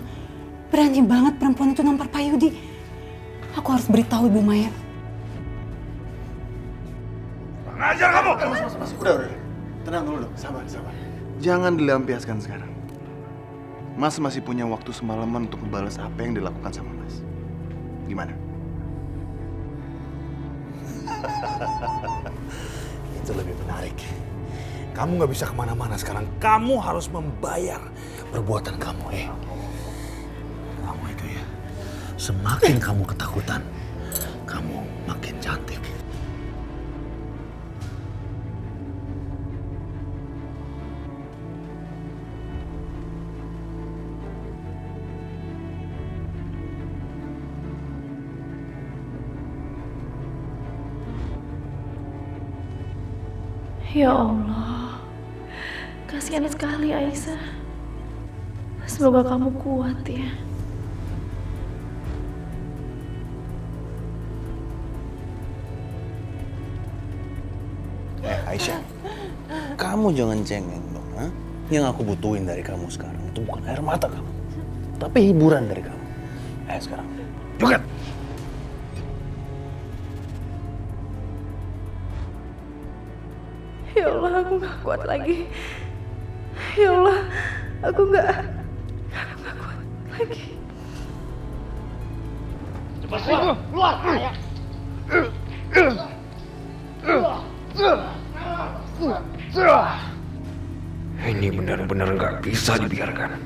berani banget perempuan itu nampar Pak Yudi. Aku harus beritahu Ibu Maya. Ngajar kamu! Mas. Udah. Tenang dulu dong, sabar. Jangan dilampiaskan sekarang. Mas masih punya waktu semalaman untuk membalas apa yang dilakukan sama Mas. Gimana? Itu lebih menarik. Kamu nggak bisa kemana-mana sekarang. Kamu harus membayar perbuatan kamu. Kamu itu ya, semakin kamu ketakutan, kamu makin cantik. Ya Allah, kasihan sekali Aisyah. Semoga kamu kuat ya. Aisyah, kamu jangan cengeng dong. Yang aku butuhin dari kamu sekarang itu bukan air mata kamu, tapi hiburan dari kamu. Sekarang, joget! Ya Allah, aku gak kuat lagi. Ya Allah, aku gak kuat lagi. Cepat keluar! Ini benar-benar nggak bisa dibiarkan.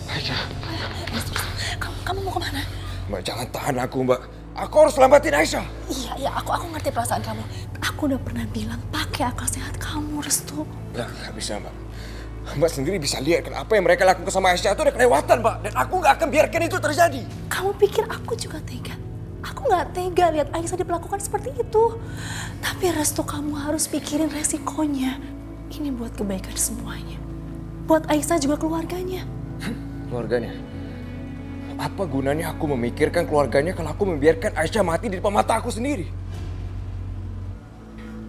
Aisyah. Kamu mau kemana? Mbak, jangan tahan aku, Mbak. Aku harus selamatin Aisyah. Iya, aku ngerti perasaan kamu. Aku udah pernah bilang pakai akal sehat kamu, Restu. Nggak bisa, Mbak. Mbak sendiri bisa lihat kan apa yang mereka lakukan sama Aisyah itu udah kelewatan, Mbak. Dan aku nggak akan biarkan itu terjadi. Kamu pikir aku juga tega? Aku nggak tega lihat Aisyah diperlakukan seperti itu. Tapi Restu, kamu harus pikirin resikonya. Ini buat kebaikan semuanya. Buat Aisyah juga keluarganya. Keluarganya? Apa gunanya aku memikirkan keluarganya kalau aku membiarkan Aisyah mati di depan mata aku sendiri?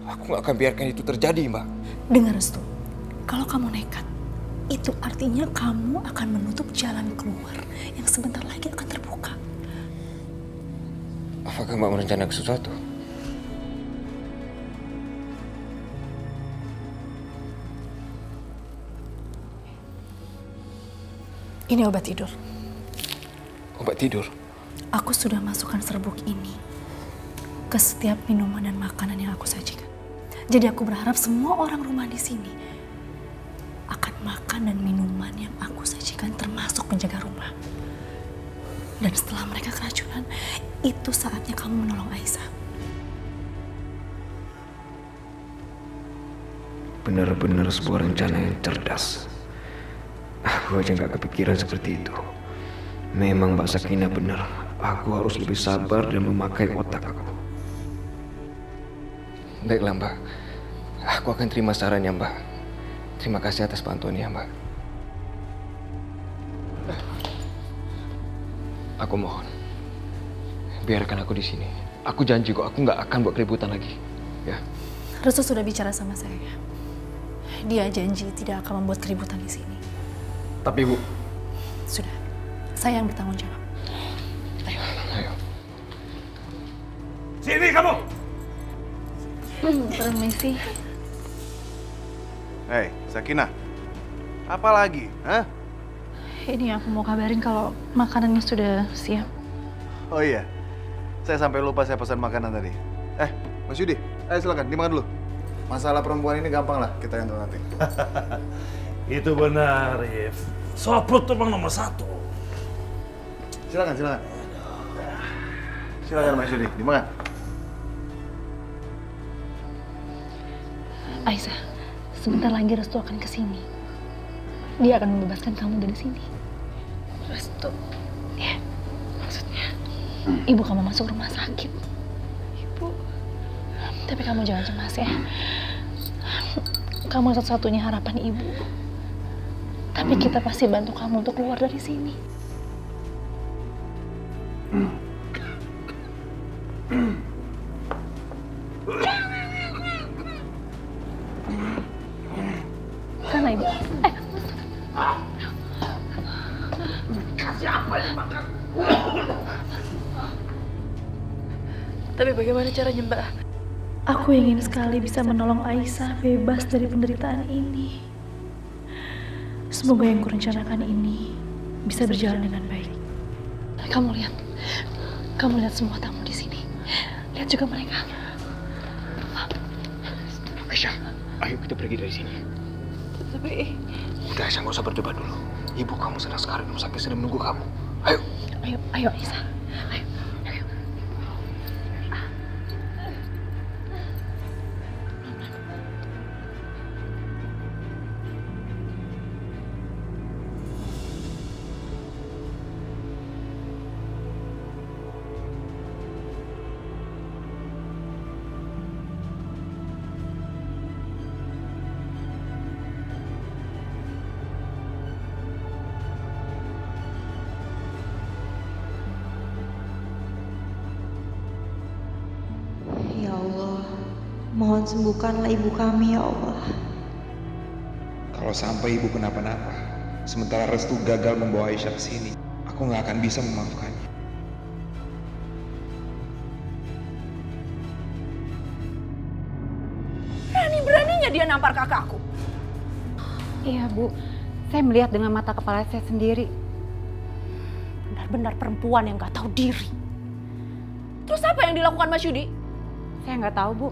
Aku nggak akan biarkan itu terjadi, Mbak. Dengar Restu, kalau kamu nekat, itu artinya kamu akan menutup jalan keluar yang sebentar lagi akan terbuka. Apakah Mbak merencanakan sesuatu? Ini obat tidur. Obat tidur? Aku sudah masukkan serbuk ini ke setiap minuman dan makanan yang aku sajikan. Jadi aku berharap semua orang rumah di sini akan makan dan minuman yang aku sajikan, termasuk penjaga rumah. Dan setelah mereka keracunan, itu saatnya kamu menolong Aisyah. Benar-benar sebuah rencana yang cerdas. Aku aja nggak kepikiran seperti itu. Memang Mbak Sakinah benar. Aku harus lebih sabar dan memakai otak aku. Baiklah, Mbak. Aku akan terima sarannya, Mbak. Terima kasih atas bantuannya, Mbak. Aku mohon, biarkan aku di sini. Aku janji kok, aku nggak akan buat keributan lagi. Ya. Restu sudah bicara sama saya. Dia janji tidak akan membuat keributan di sini. Tapi, Bu. Sudah, saya yang bertanggung jawab. Ayo. Sini kamu! Permisi. Hei, Sakinah. Apa lagi? Ini aku mau kabarin kalau makanannya sudah siap. Oh iya, saya sampai lupa saya pesan makanan tadi. Mas Yudi, ayo silakan dimakan dulu. Masalah perempuan ini gampang lah, kita yang tahu nanti. Itu benar, Yif. Soal perut tuh emang nomor 1. Silakan. Silakan Mas Yudi, dimakan. Aisyah, sebentar lagi Restu akan kesini. Dia akan membebaskan kamu dari sini. Restu? Ya, maksudnya ibu kamu masuk rumah sakit. Ibu. Tapi kamu jangan cemas ya. Kamu satu-satunya harapan ibu. Tapi Tapi kita pasti bantu kamu untuk keluar dari sini. Sana Ibu. Tapi bagaimana caranya, Mbak? Aku ingin sekali bisa menolong Aisyah bebas dari penderitaan ini. Semoga yang kurencanakan ini bisa berjalan dengan baik. Kamu lihat semua tamu di sini. Lihat juga mereka. Aisyah, ayo kita pergi dari sini. Tapi Udah Aisyah, nggak usah berdebat dulu. Ibu kamu sedang sekarang di rumah sakit sedang menunggu kamu. Ayo. Ayo Aisyah. Ya Allah, mohon sembuhkanlah ibu kami ya Allah. Kalau sampai ibu kenapa-napa, sementara Restu gagal membawa Aisyah ke sini, aku nggak akan bisa memaafkannya. Berani-beraninya dia nampar kakakku. Iya Bu, saya melihat dengan mata kepala saya sendiri. Benar-benar perempuan yang gak tahu diri. Terus apa yang dilakukan Mas Yudi? Saya nggak tahu Bu.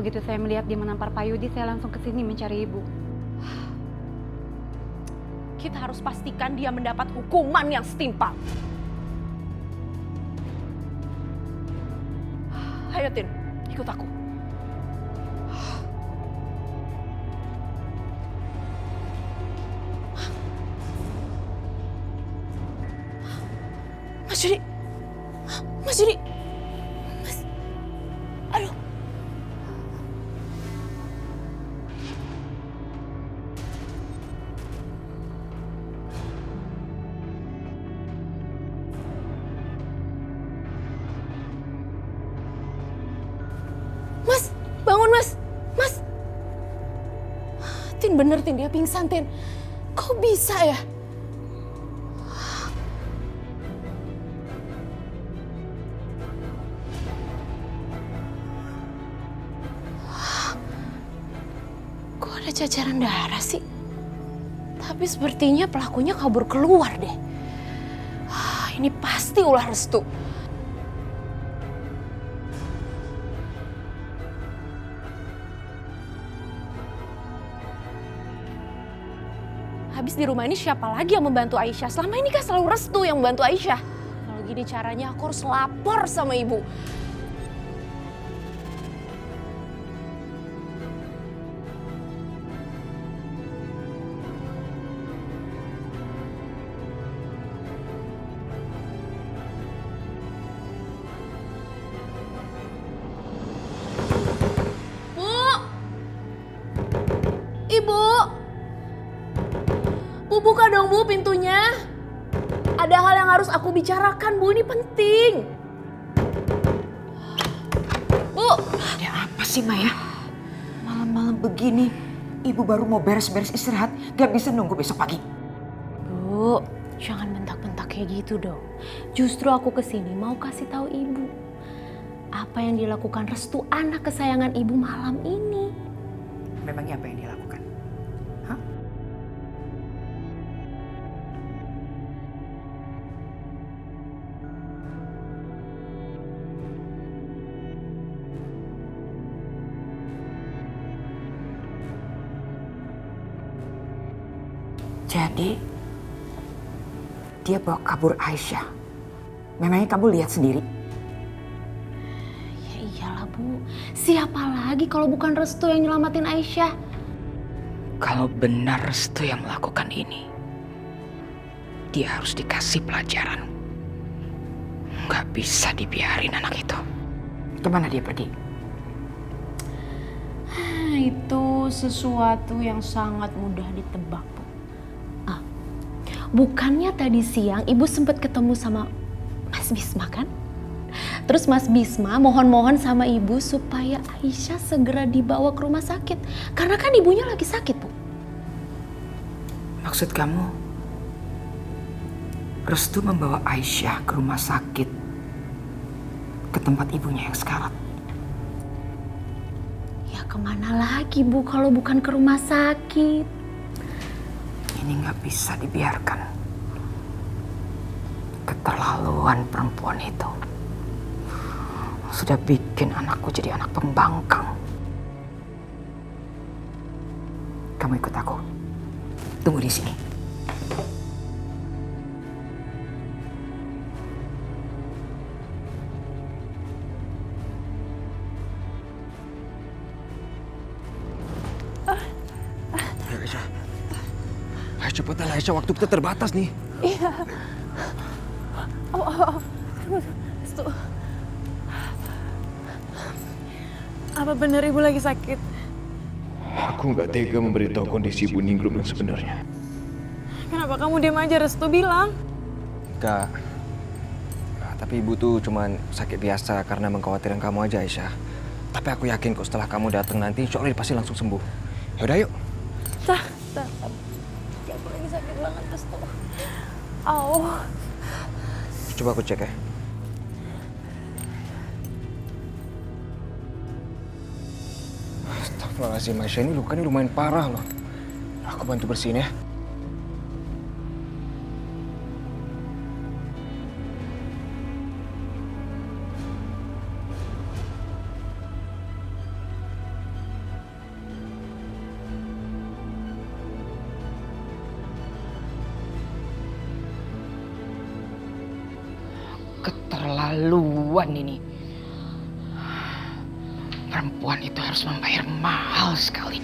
Begitu saya melihat dia menampar Pak Yudi, saya langsung ke sini mencari Ibu. Kita harus pastikan dia mendapat hukuman yang setimpal. Ayo Tin, ikut aku. Mas Yudi. Mas Yudi. Aduh. Mas, bangun Mas. Mas. Tin, bener Tin, dia pingsan Tin. Kok bisa ya? Ada cacaran darah sih. Tapi sepertinya pelakunya kabur keluar deh. Ini pasti ulah Restu. Habis di rumah ini siapa lagi yang membantu Aisyah? Selama ini kan selalu Restu yang membantu Aisyah. Kalau gini caranya aku harus lapor sama ibu. Buka dong Bu pintunya. Ada hal yang harus aku bicarakan Bu, ini penting. Bu. Ada apa sih Maya? Malam-malam begini, Ibu baru mau beres-beres istirahat, gak bisa nunggu besok pagi. Bu, jangan bentak-bentak kayak gitu dong. Justru aku kesini mau kasih tahu Ibu. Apa yang dilakukan Restu, anak kesayangan Ibu malam ini. Memangnya apa yang dilakukan? Jadi, dia bawa kabur Aisyah. Memangnya kamu lihat sendiri? Ya iyalah Bu, siapa lagi kalau bukan Restu yang nyelamatin Aisyah? Kalau benar Restu yang melakukan ini, dia harus dikasih pelajaran. Nggak bisa dibiarin anak itu. Kemana dia pergi? Itu sesuatu yang sangat mudah ditebak, Bu. bukannya tadi siang ibu sempat ketemu sama Mas Bisma kan? Terus Mas Bisma mohon-mohon sama ibu supaya Aisyah segera dibawa ke rumah sakit. Karena kan ibunya lagi sakit, Bu. Maksud kamu, Restu membawa Aisyah ke rumah sakit, ke tempat ibunya yang sekarat? Ya kemana lagi, Bu, kalau bukan ke rumah sakit? Ini nggak bisa dibiarkan. Keterlaluan perempuan itu sudah bikin anakku jadi anak pembangkang. Kamu ikut aku. Tunggu di sini. Aisyah. Ayo cepetan Aisyah, waktu kita terbatas nih. Iya. Restu. Apa benar ibu lagi sakit? Aku nggak tega memberitahu kondisi Ibu Ningrum yang sebenarnya. Kenapa kamu diam aja, Restu bilang? Enggak. Nah, tapi ibu tuh cuman sakit biasa karena mengkhawatirkan kamu aja, Aisyah. Tapi aku yakin kok setelah kamu datang nanti, insya Allah dia pasti langsung sembuh. Yaudah yuk. Tah. Aku lagi sakit banget, Restu. Au. Coba aku cek ya. Astagfirullahaladzim, Aisyah, ini lukanya lumayan parah loh. Aku bantu bersihin ya. Keterlaluan ini. Perempuan itu harus membayar mahal sekali.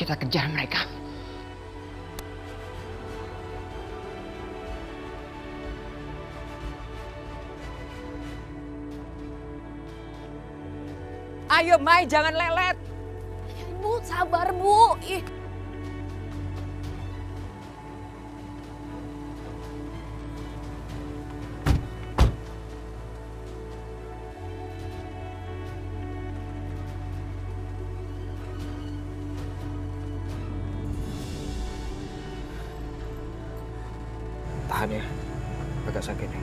Kita kejar mereka. Ayo Mai, jangan lelet. Bu, sabar Bu. Ih. Tahan ya, agak sakit nih.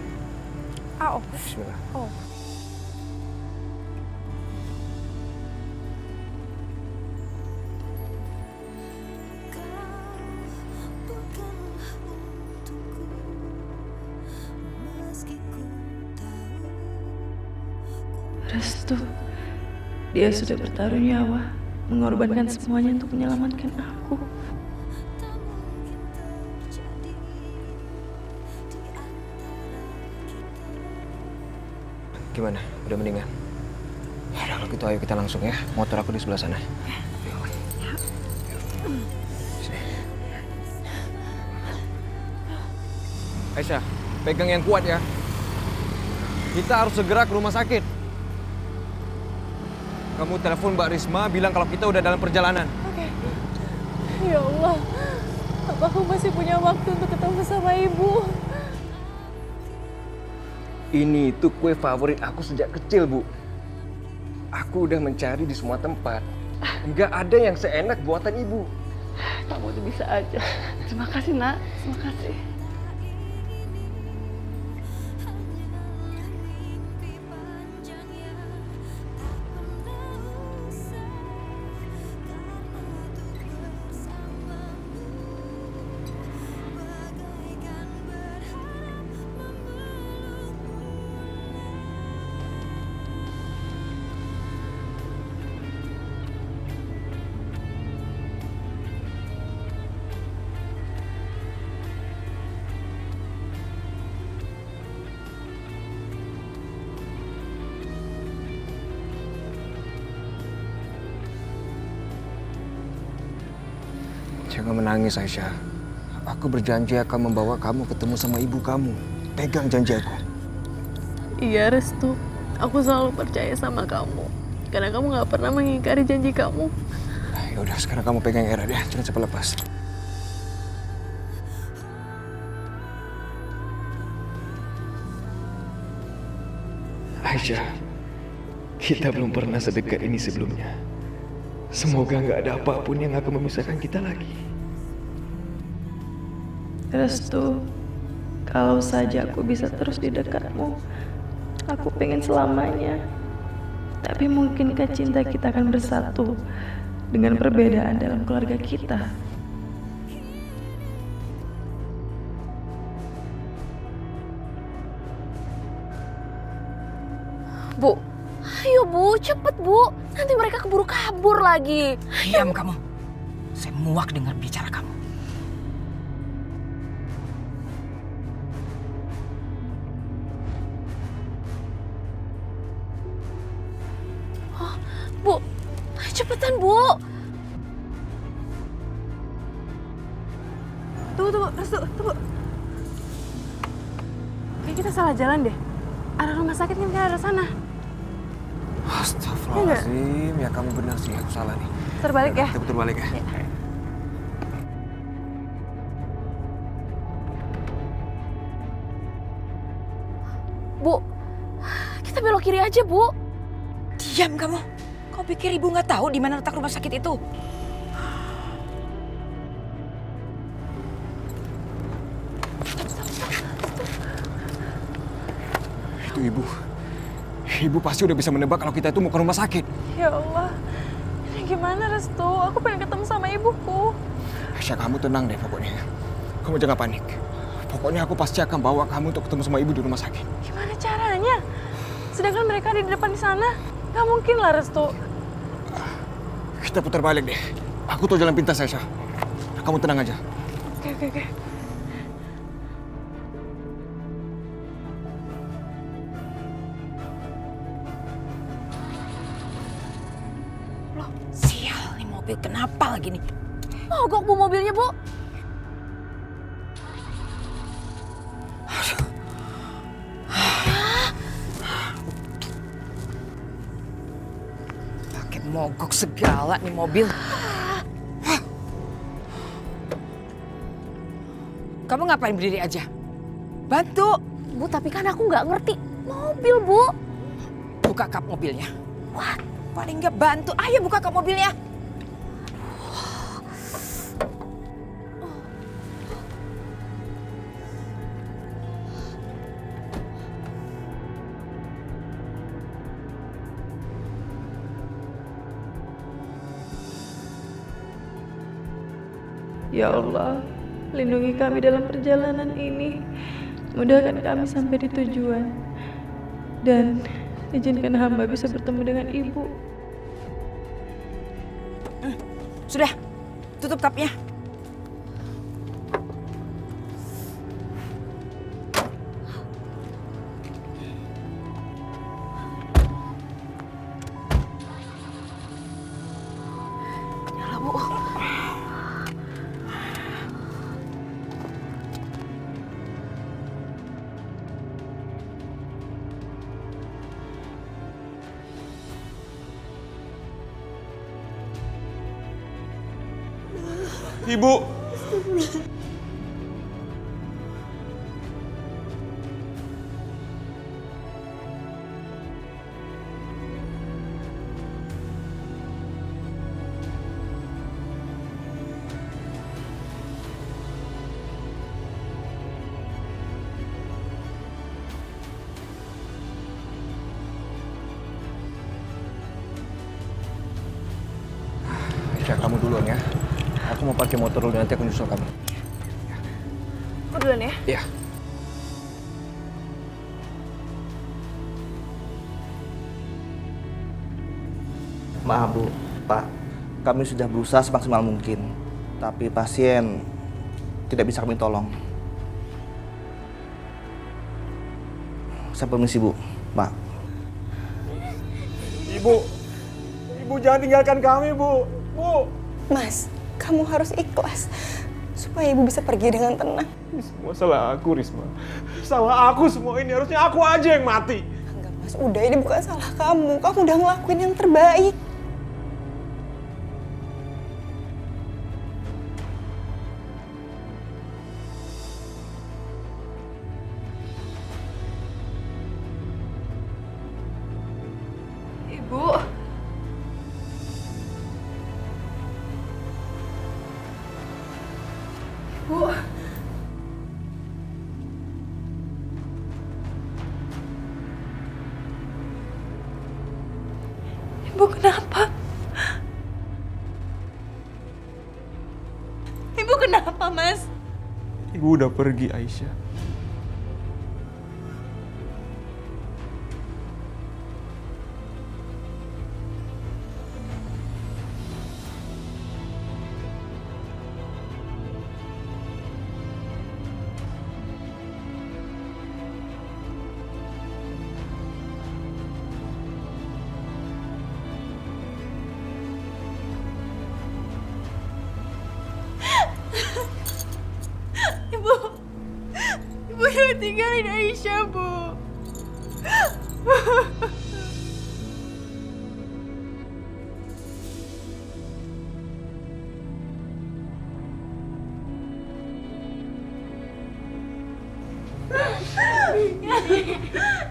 Au. Bismillah. Oh. Restu, dia sudah bertaruh nyawa, mengorbankan semuanya untuk menyelamatkan aku. Gimana? Udah mendingan? Ya kalau gitu ayo kita langsung ya. Motor aku di sebelah sana. Sini. Aisyah, pegang yang kuat ya. Kita harus segera ke rumah sakit. Kamu telepon Mbak Risma, bilang kalau kita udah dalam perjalanan. Oke. Ya Allah, apa aku masih punya waktu untuk ketemu sama ibu? Ini itu kue favorit aku sejak kecil, Bu. Aku udah mencari di semua tempat. Nggak ada yang seenak buatan ibu. Kamu tuh bisa aja. Terima kasih, Nak. Terima kasih. Jangan menangis, Aisyah. Aku berjanji akan membawa kamu ketemu sama ibu kamu. Pegang janji aku. Iya Restu, aku selalu percaya sama kamu. Karena kamu gak pernah mengingkari janji kamu. Ya udah, sekarang kamu pegang Era deh, jangan sampai lepas. Aisyah, kita belum pernah sedekat ini sebelumnya. Semoga nggak ada apapun yang akan memisahkan kita lagi. Restu, kalau saja aku bisa terus di dekatmu, aku pengen selamanya. Tapi mungkinkah cinta kita akan bersatu dengan perbedaan dalam keluarga kita? Bu, ayo Bu, cepet Bu. Nanti mereka keburu kabur lagi. Diam kamu. Saya muak dengar bicara kamu. Oh, Bu, cepetan Bu. Tunggu, Restu, tunggu. Kayak kita salah jalan deh. Ada rumah sakit mungkin ada sana. Astagfirullahaladzim, ya kamu benar sih, aku salah nih. Terbalik ya? Kita putar balik ya. Bu, kita belok kiri aja Bu. Diam kamu. Kau pikir ibu nggak tahu di mana letak rumah sakit itu? Itu ibu. Ibu pasti udah bisa menebak kalau kita itu mau ke rumah sakit. Ya Allah, ini gimana Restu? Aku pengen ketemu sama ibuku. Aisyah, kamu tenang deh pokoknya. Kamu jangan panik. Pokoknya aku pasti akan bawa kamu untuk ketemu sama ibu di rumah sakit. Gimana caranya? Sedangkan mereka ada di depan di sana. Gak mungkin lah Restu. Kita putar balik deh. Aku tahu jalan pintas, Aisyah. Kamu tenang aja. Oke. Loh, sial nih mobil kenapa lagi nih? Mogok Bu mobilnya Bu. Pakai mogok segala nih mobil. Kamu ngapain berdiri aja? Bantu. Bu, tapi kan aku nggak ngerti mobil Bu. Buka kap mobilnya. Wah, paling nggak bantu. Ayo buka kap mobilnya. Ya Allah, lindungi kami dalam perjalanan ini. Mudahkan kami sampai di tujuan. Dan izinkan hamba bisa bertemu dengan ibu. Sudah, tutup kapnya. Nyala Bu. Ibu. Aisyah, kamu duluan ya. Aku mau parkir motor dulu, nanti aku nyusul kamu. Aku duluan ya? Iya. Maaf Bu, Pak. Kami sudah berusaha semaksimal mungkin. Tapi pasien tidak bisa kami tolong. Saya permisi Bu, Pak. Ibu jangan tinggalkan kami, Bu. Bu. Mas, kamu harus ikhlas. supaya ibu bisa pergi dengan tenang. Ini semua salah aku, Risma. Salah aku semua ini. Harusnya aku aja yang mati. Enggak Mas, udah ini bukan salah kamu. Kamu udah ngelakuin yang terbaik. Ibu. Ibu. Ibu kenapa? Ibu kenapa, Mas? Ibu udah pergi, Aisyah. Ibu. Ibu jangan tinggalin Aisyah, Bu.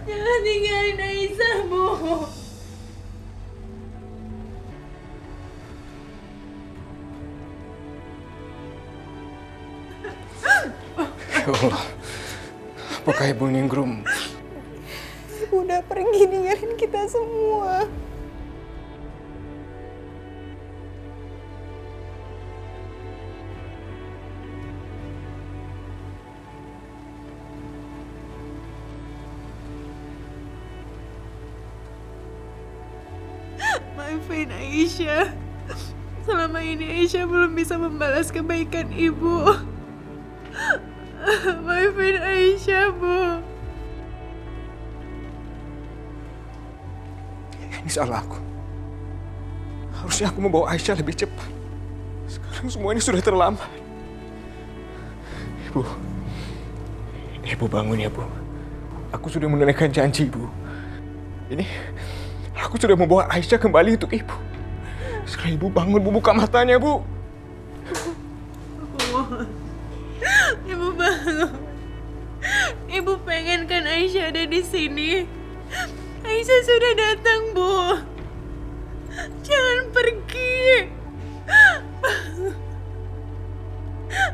Jangan tinggalin Aisyah, Bu. Ya Allah, apakah Ibu Ningrum? Ibu udah pergi ninggalin kita semua. Maafin Aisyah. Selama ini Aisyah belum bisa membalas kebaikan Ibu. Maafin Aisyah, Bu. Ini salah aku. Harusnya aku membawa Aisyah lebih cepat. Sekarang semua ini sudah terlambat. Ibu. Ibu bangun ya, Bu. Aku sudah menunaikan janji, Bu. Ini, aku sudah membawa Aisyah kembali untuk Ibu. Sekarang Ibu bangun, Bu, buka matanya, Bu. Aku mohon. Ibu bangun. Ibu pengen kan Aisyah ada di sini. Aisyah sudah datang, Bu. Jangan pergi.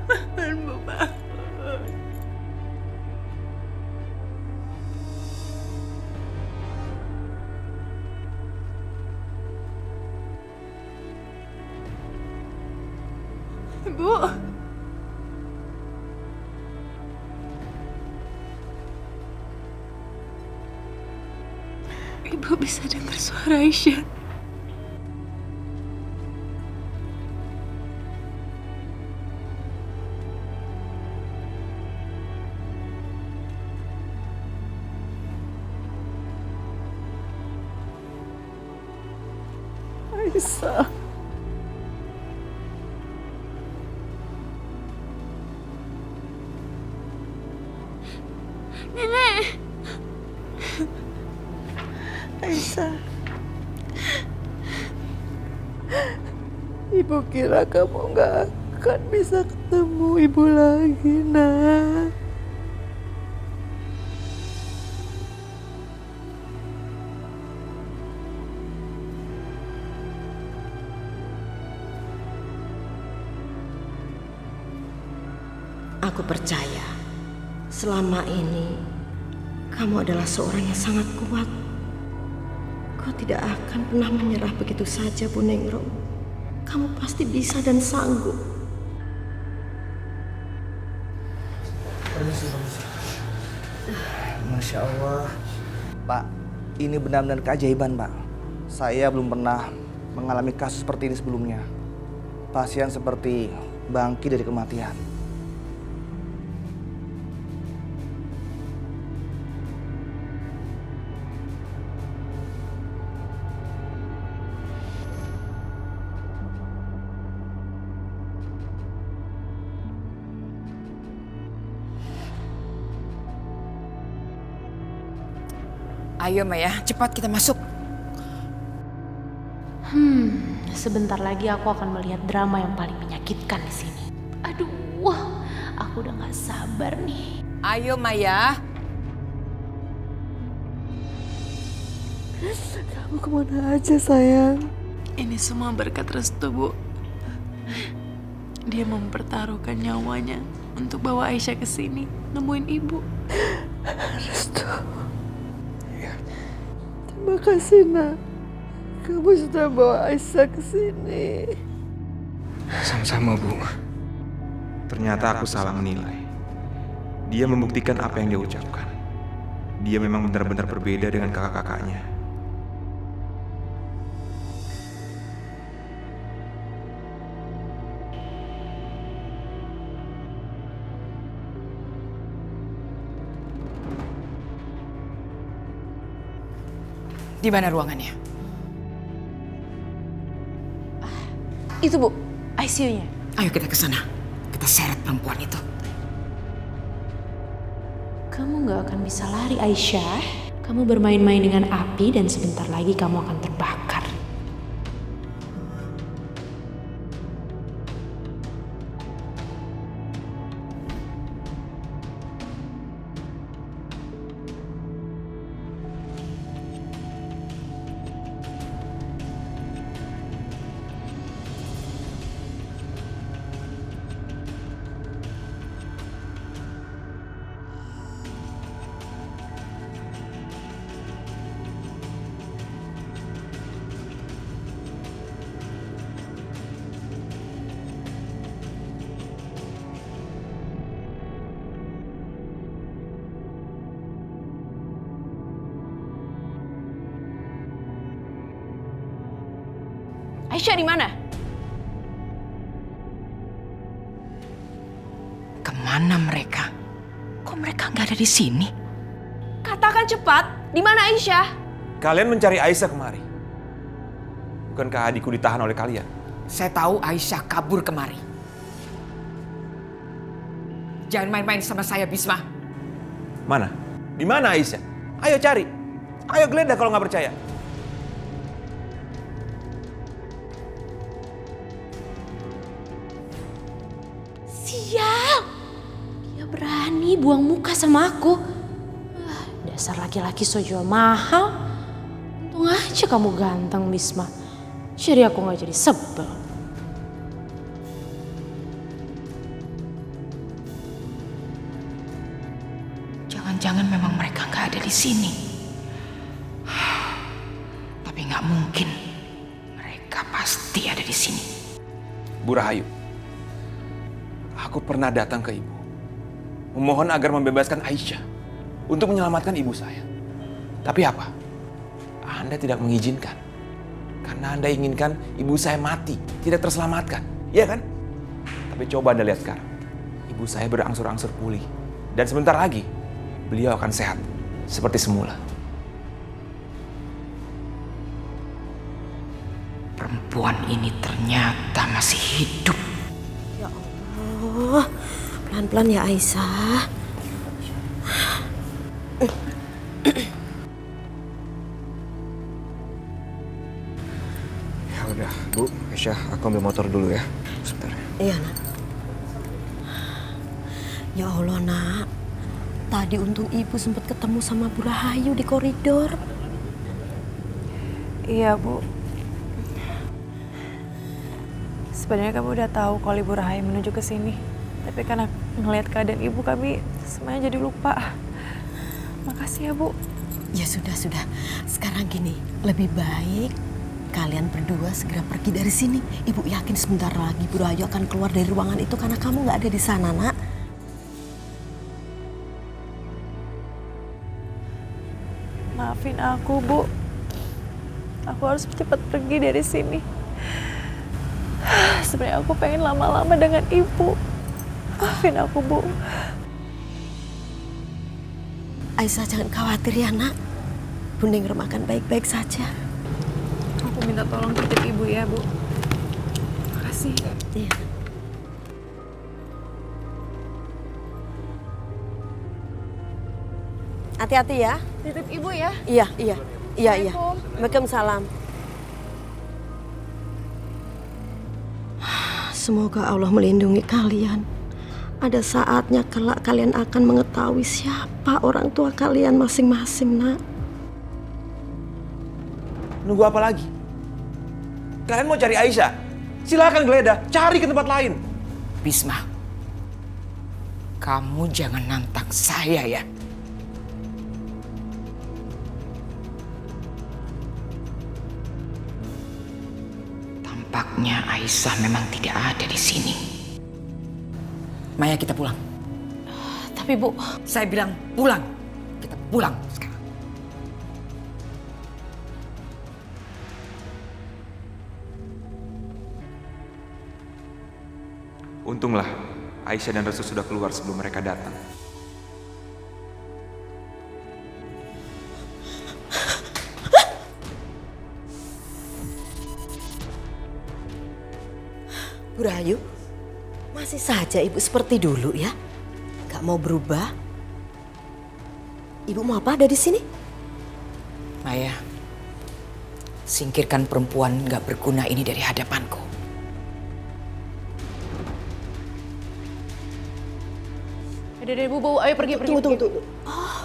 Bangun, Bu, bangun. Ibu. Ibu bisa dengar suara Aisyah. Aisyah. Nenek. Aisyah. Ibu kira kamu nggak akan bisa ketemu ibu lagi, nak. Aku percaya selama ini kamu adalah seorang yang sangat kuat. Kau tidak akan pernah menyerah begitu saja, Bu Ningrum. Kamu pasti bisa dan sanggup. Masya Allah. Pak, ini benar-benar keajaiban, Pak. Saya belum pernah mengalami kasus seperti ini sebelumnya. Pasien seperti bangkit dari kematian. Ayo Maya, cepat kita masuk. Sebentar lagi aku akan melihat drama yang paling menyakitkan di sini. Aduh, aku udah gak sabar nih. Ayo Maya. Kamu kemana aja sayang? Ini semua berkat Restu, Bu. Dia mempertaruhkan nyawanya untuk bawa Aisyah ke sini, nemuin ibu. Restu. Terima kasih, Nak. Kamu sudah bawa Aisyah ke sini. Sama-sama, Bu. Ternyata aku salah menilai. Dia membuktikan apa yang dia ucapkan. Dia memang benar-benar berbeda dengan kakak-kakaknya. Di mana ruangannya? Itu Bu, ICU-nya. Ayo kita ke sana. Kita seret perempuan itu. Kamu gak akan bisa lari, Aisyah. Kamu bermain-main dengan api dan sebentar lagi kamu akan terbakar. Aisyah di mana? Kemana mereka? Kok mereka nggak ada di sini? Katakan cepat, di mana Aisyah? Kalian mencari Aisyah kemari. Bukankah adikku ditahan oleh kalian? Saya tahu Aisyah kabur kemari. Jangan main-main sama saya, Bisma. Mana? Di mana Aisyah? Ayo cari. Ayo geledah kalau nggak percaya. Sial! Dia berani buang muka sama aku. Dasar laki-laki so jual mahal. Untung aja kamu ganteng, Bisma. Jadi aku gak jadi sebel. Jangan-jangan memang mereka nggak ada di sini. Tapi nggak mungkin. Mereka pasti ada di sini. Bu Rahayu, aku pernah datang ke ibu. Memohon agar membebaskan Aisyah untuk menyelamatkan ibu saya. Tapi apa? Anda tidak mengizinkan. Karena Anda inginkan ibu saya mati, tidak terselamatkan. Iya kan? Tapi coba Anda lihat sekarang. Ibu saya berangsur-angsur pulih. Dan sebentar lagi, beliau akan sehat. Seperti semula. Perempuan ini ternyata masih hidup. Ya Allah, pelan-pelan ya Aisyah. Ya udah, Bu, Aisyah, aku ambil motor dulu ya. Sebentar. Iya, Nak. Ya Allah, Nak. Tadi untung Ibu sempat ketemu sama Bu Rahayu di koridor. Iya, Bu. Sebenarnya kamu udah tahu kalau Ibu Rahayu menuju ke sini. Tapi karena ngelihat keadaan Ibu, kami semuanya jadi lupa. Makasih ya, Bu. Ya sudah. Sekarang gini, lebih baik kalian berdua segera pergi dari sini. Ibu yakin sebentar lagi Bu Rahayu akan keluar dari ruangan itu karena kamu nggak ada di sana, Nak. Maafin aku, Bu. Aku harus cepat pergi dari sini. Sebenarnya aku pengen lama-lama dengan Ibu. Maafin aku, Bu. Aisyah jangan khawatir ya, Nak. Bunda Ingrum akan baik-baik saja. Aku minta tolong titip Ibu ya, Bu. Makasih. Iya. Hati-hati ya. Titip ibu ya. Iya. Waalaikumsalam. Semoga Allah melindungi kalian. Ada saatnya kelak kalian akan mengetahui siapa orang tua kalian masing-masing, nak. Nunggu apa lagi? Kalian mau cari Aisyah? Silakan geledah, cari ke tempat lain. Bisma, kamu jangan nantang saya ya. Tampaknya Aisyah memang tidak ada di sini. Maya, kita pulang. Tapi Bu, saya bilang pulang. Kita pulang sekarang. Untunglah Aisyah dan Restu sudah keluar sebelum mereka datang. Bu Rahayu, masih saja Ibu seperti dulu ya? Gak mau berubah? Ibu mau apa ada di sini? Maya, singkirkan perempuan gak berguna ini dari hadapanku. Udah deh Bu, ayo pergi. Tunggu. Oh,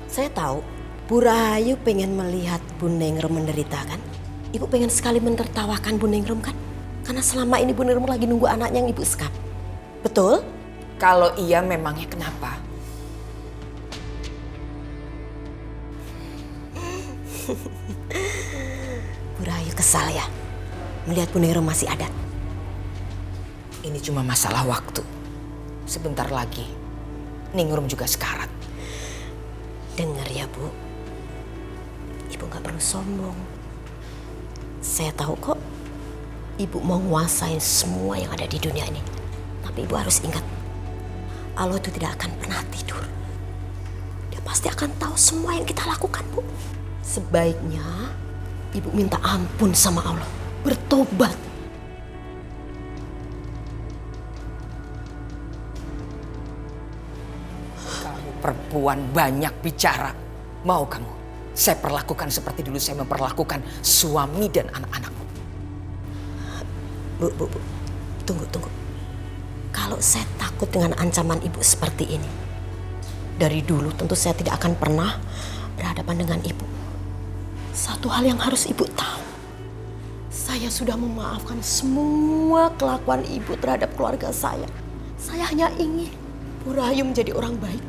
saya tahu Bu Rahayu pengen melihat Bu Ningrum menderita kan? Ibu pengen sekali menertawakan Bu Ningrum kan? Karena selama ini Bu Ningrum lagi nunggu anaknya yang Ibu sekap. Betul? Kalau iya memangnya kenapa? Bu Rahayu kesal ya melihat Bu Ningrum masih ada. Ini cuma masalah waktu. Sebentar lagi, Ningrum juga sekarat. Dengar ya Bu, Ibu gak perlu sombong. Saya tahu kok, Ibu mau nguasain semua yang ada di dunia ini. Tapi Ibu harus ingat, Allah itu tidak akan pernah tidur. Dia pasti akan tahu semua yang kita lakukan, Bu. Sebaiknya Ibu minta ampun sama Allah, bertobat. Perempuan banyak bicara. Mau kamu? Saya perlakukan seperti dulu saya memperlakukan suami dan anak-anakmu. Bu. Tunggu. Kalau saya takut dengan ancaman Ibu seperti ini. Dari dulu tentu saya tidak akan pernah berhadapan dengan Ibu. Satu hal yang harus Ibu tahu. Saya sudah memaafkan semua kelakuan Ibu terhadap keluarga saya. Saya hanya ingin Bu Rahayu menjadi orang baik.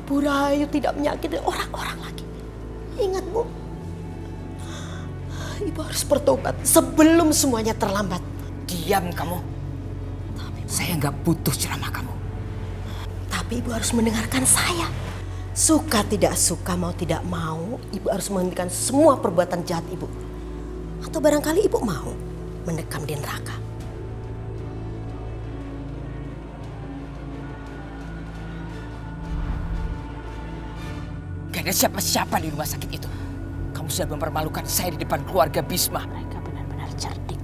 Bu Rahayu tidak menyakiti orang-orang lagi. Ingat Bu, Ibu harus bertobat sebelum semuanya terlambat. Diam kamu. Saya nggak butuh ceramah kamu. Tapi Ibu harus mendengarkan saya. Suka tidak suka, mau tidak mau, Ibu harus menghentikan semua perbuatan jahat Ibu. Atau barangkali Ibu mau mendekam di neraka. Gak ada siapa-siapa di rumah sakit itu. Kamu sudah mempermalukan saya di depan keluarga Bisma. Mereka benar-benar cerdik.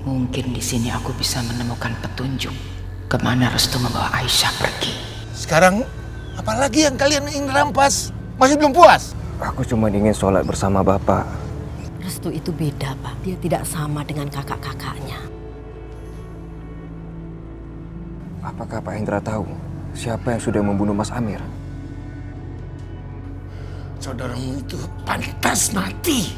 Mungkin di sini aku bisa menemukan petunjuk kemana Restu membawa Aisyah pergi. Sekarang apalagi yang kalian ingin rampas? Masih belum puas? Aku cuma ingin sholat bersama Bapak. Restu itu beda, Pak. Dia tidak sama dengan kakak-kakaknya. Apakah Pak Hendra tahu siapa yang sudah membunuh Mas Amir? Saudaramu itu pantas mati.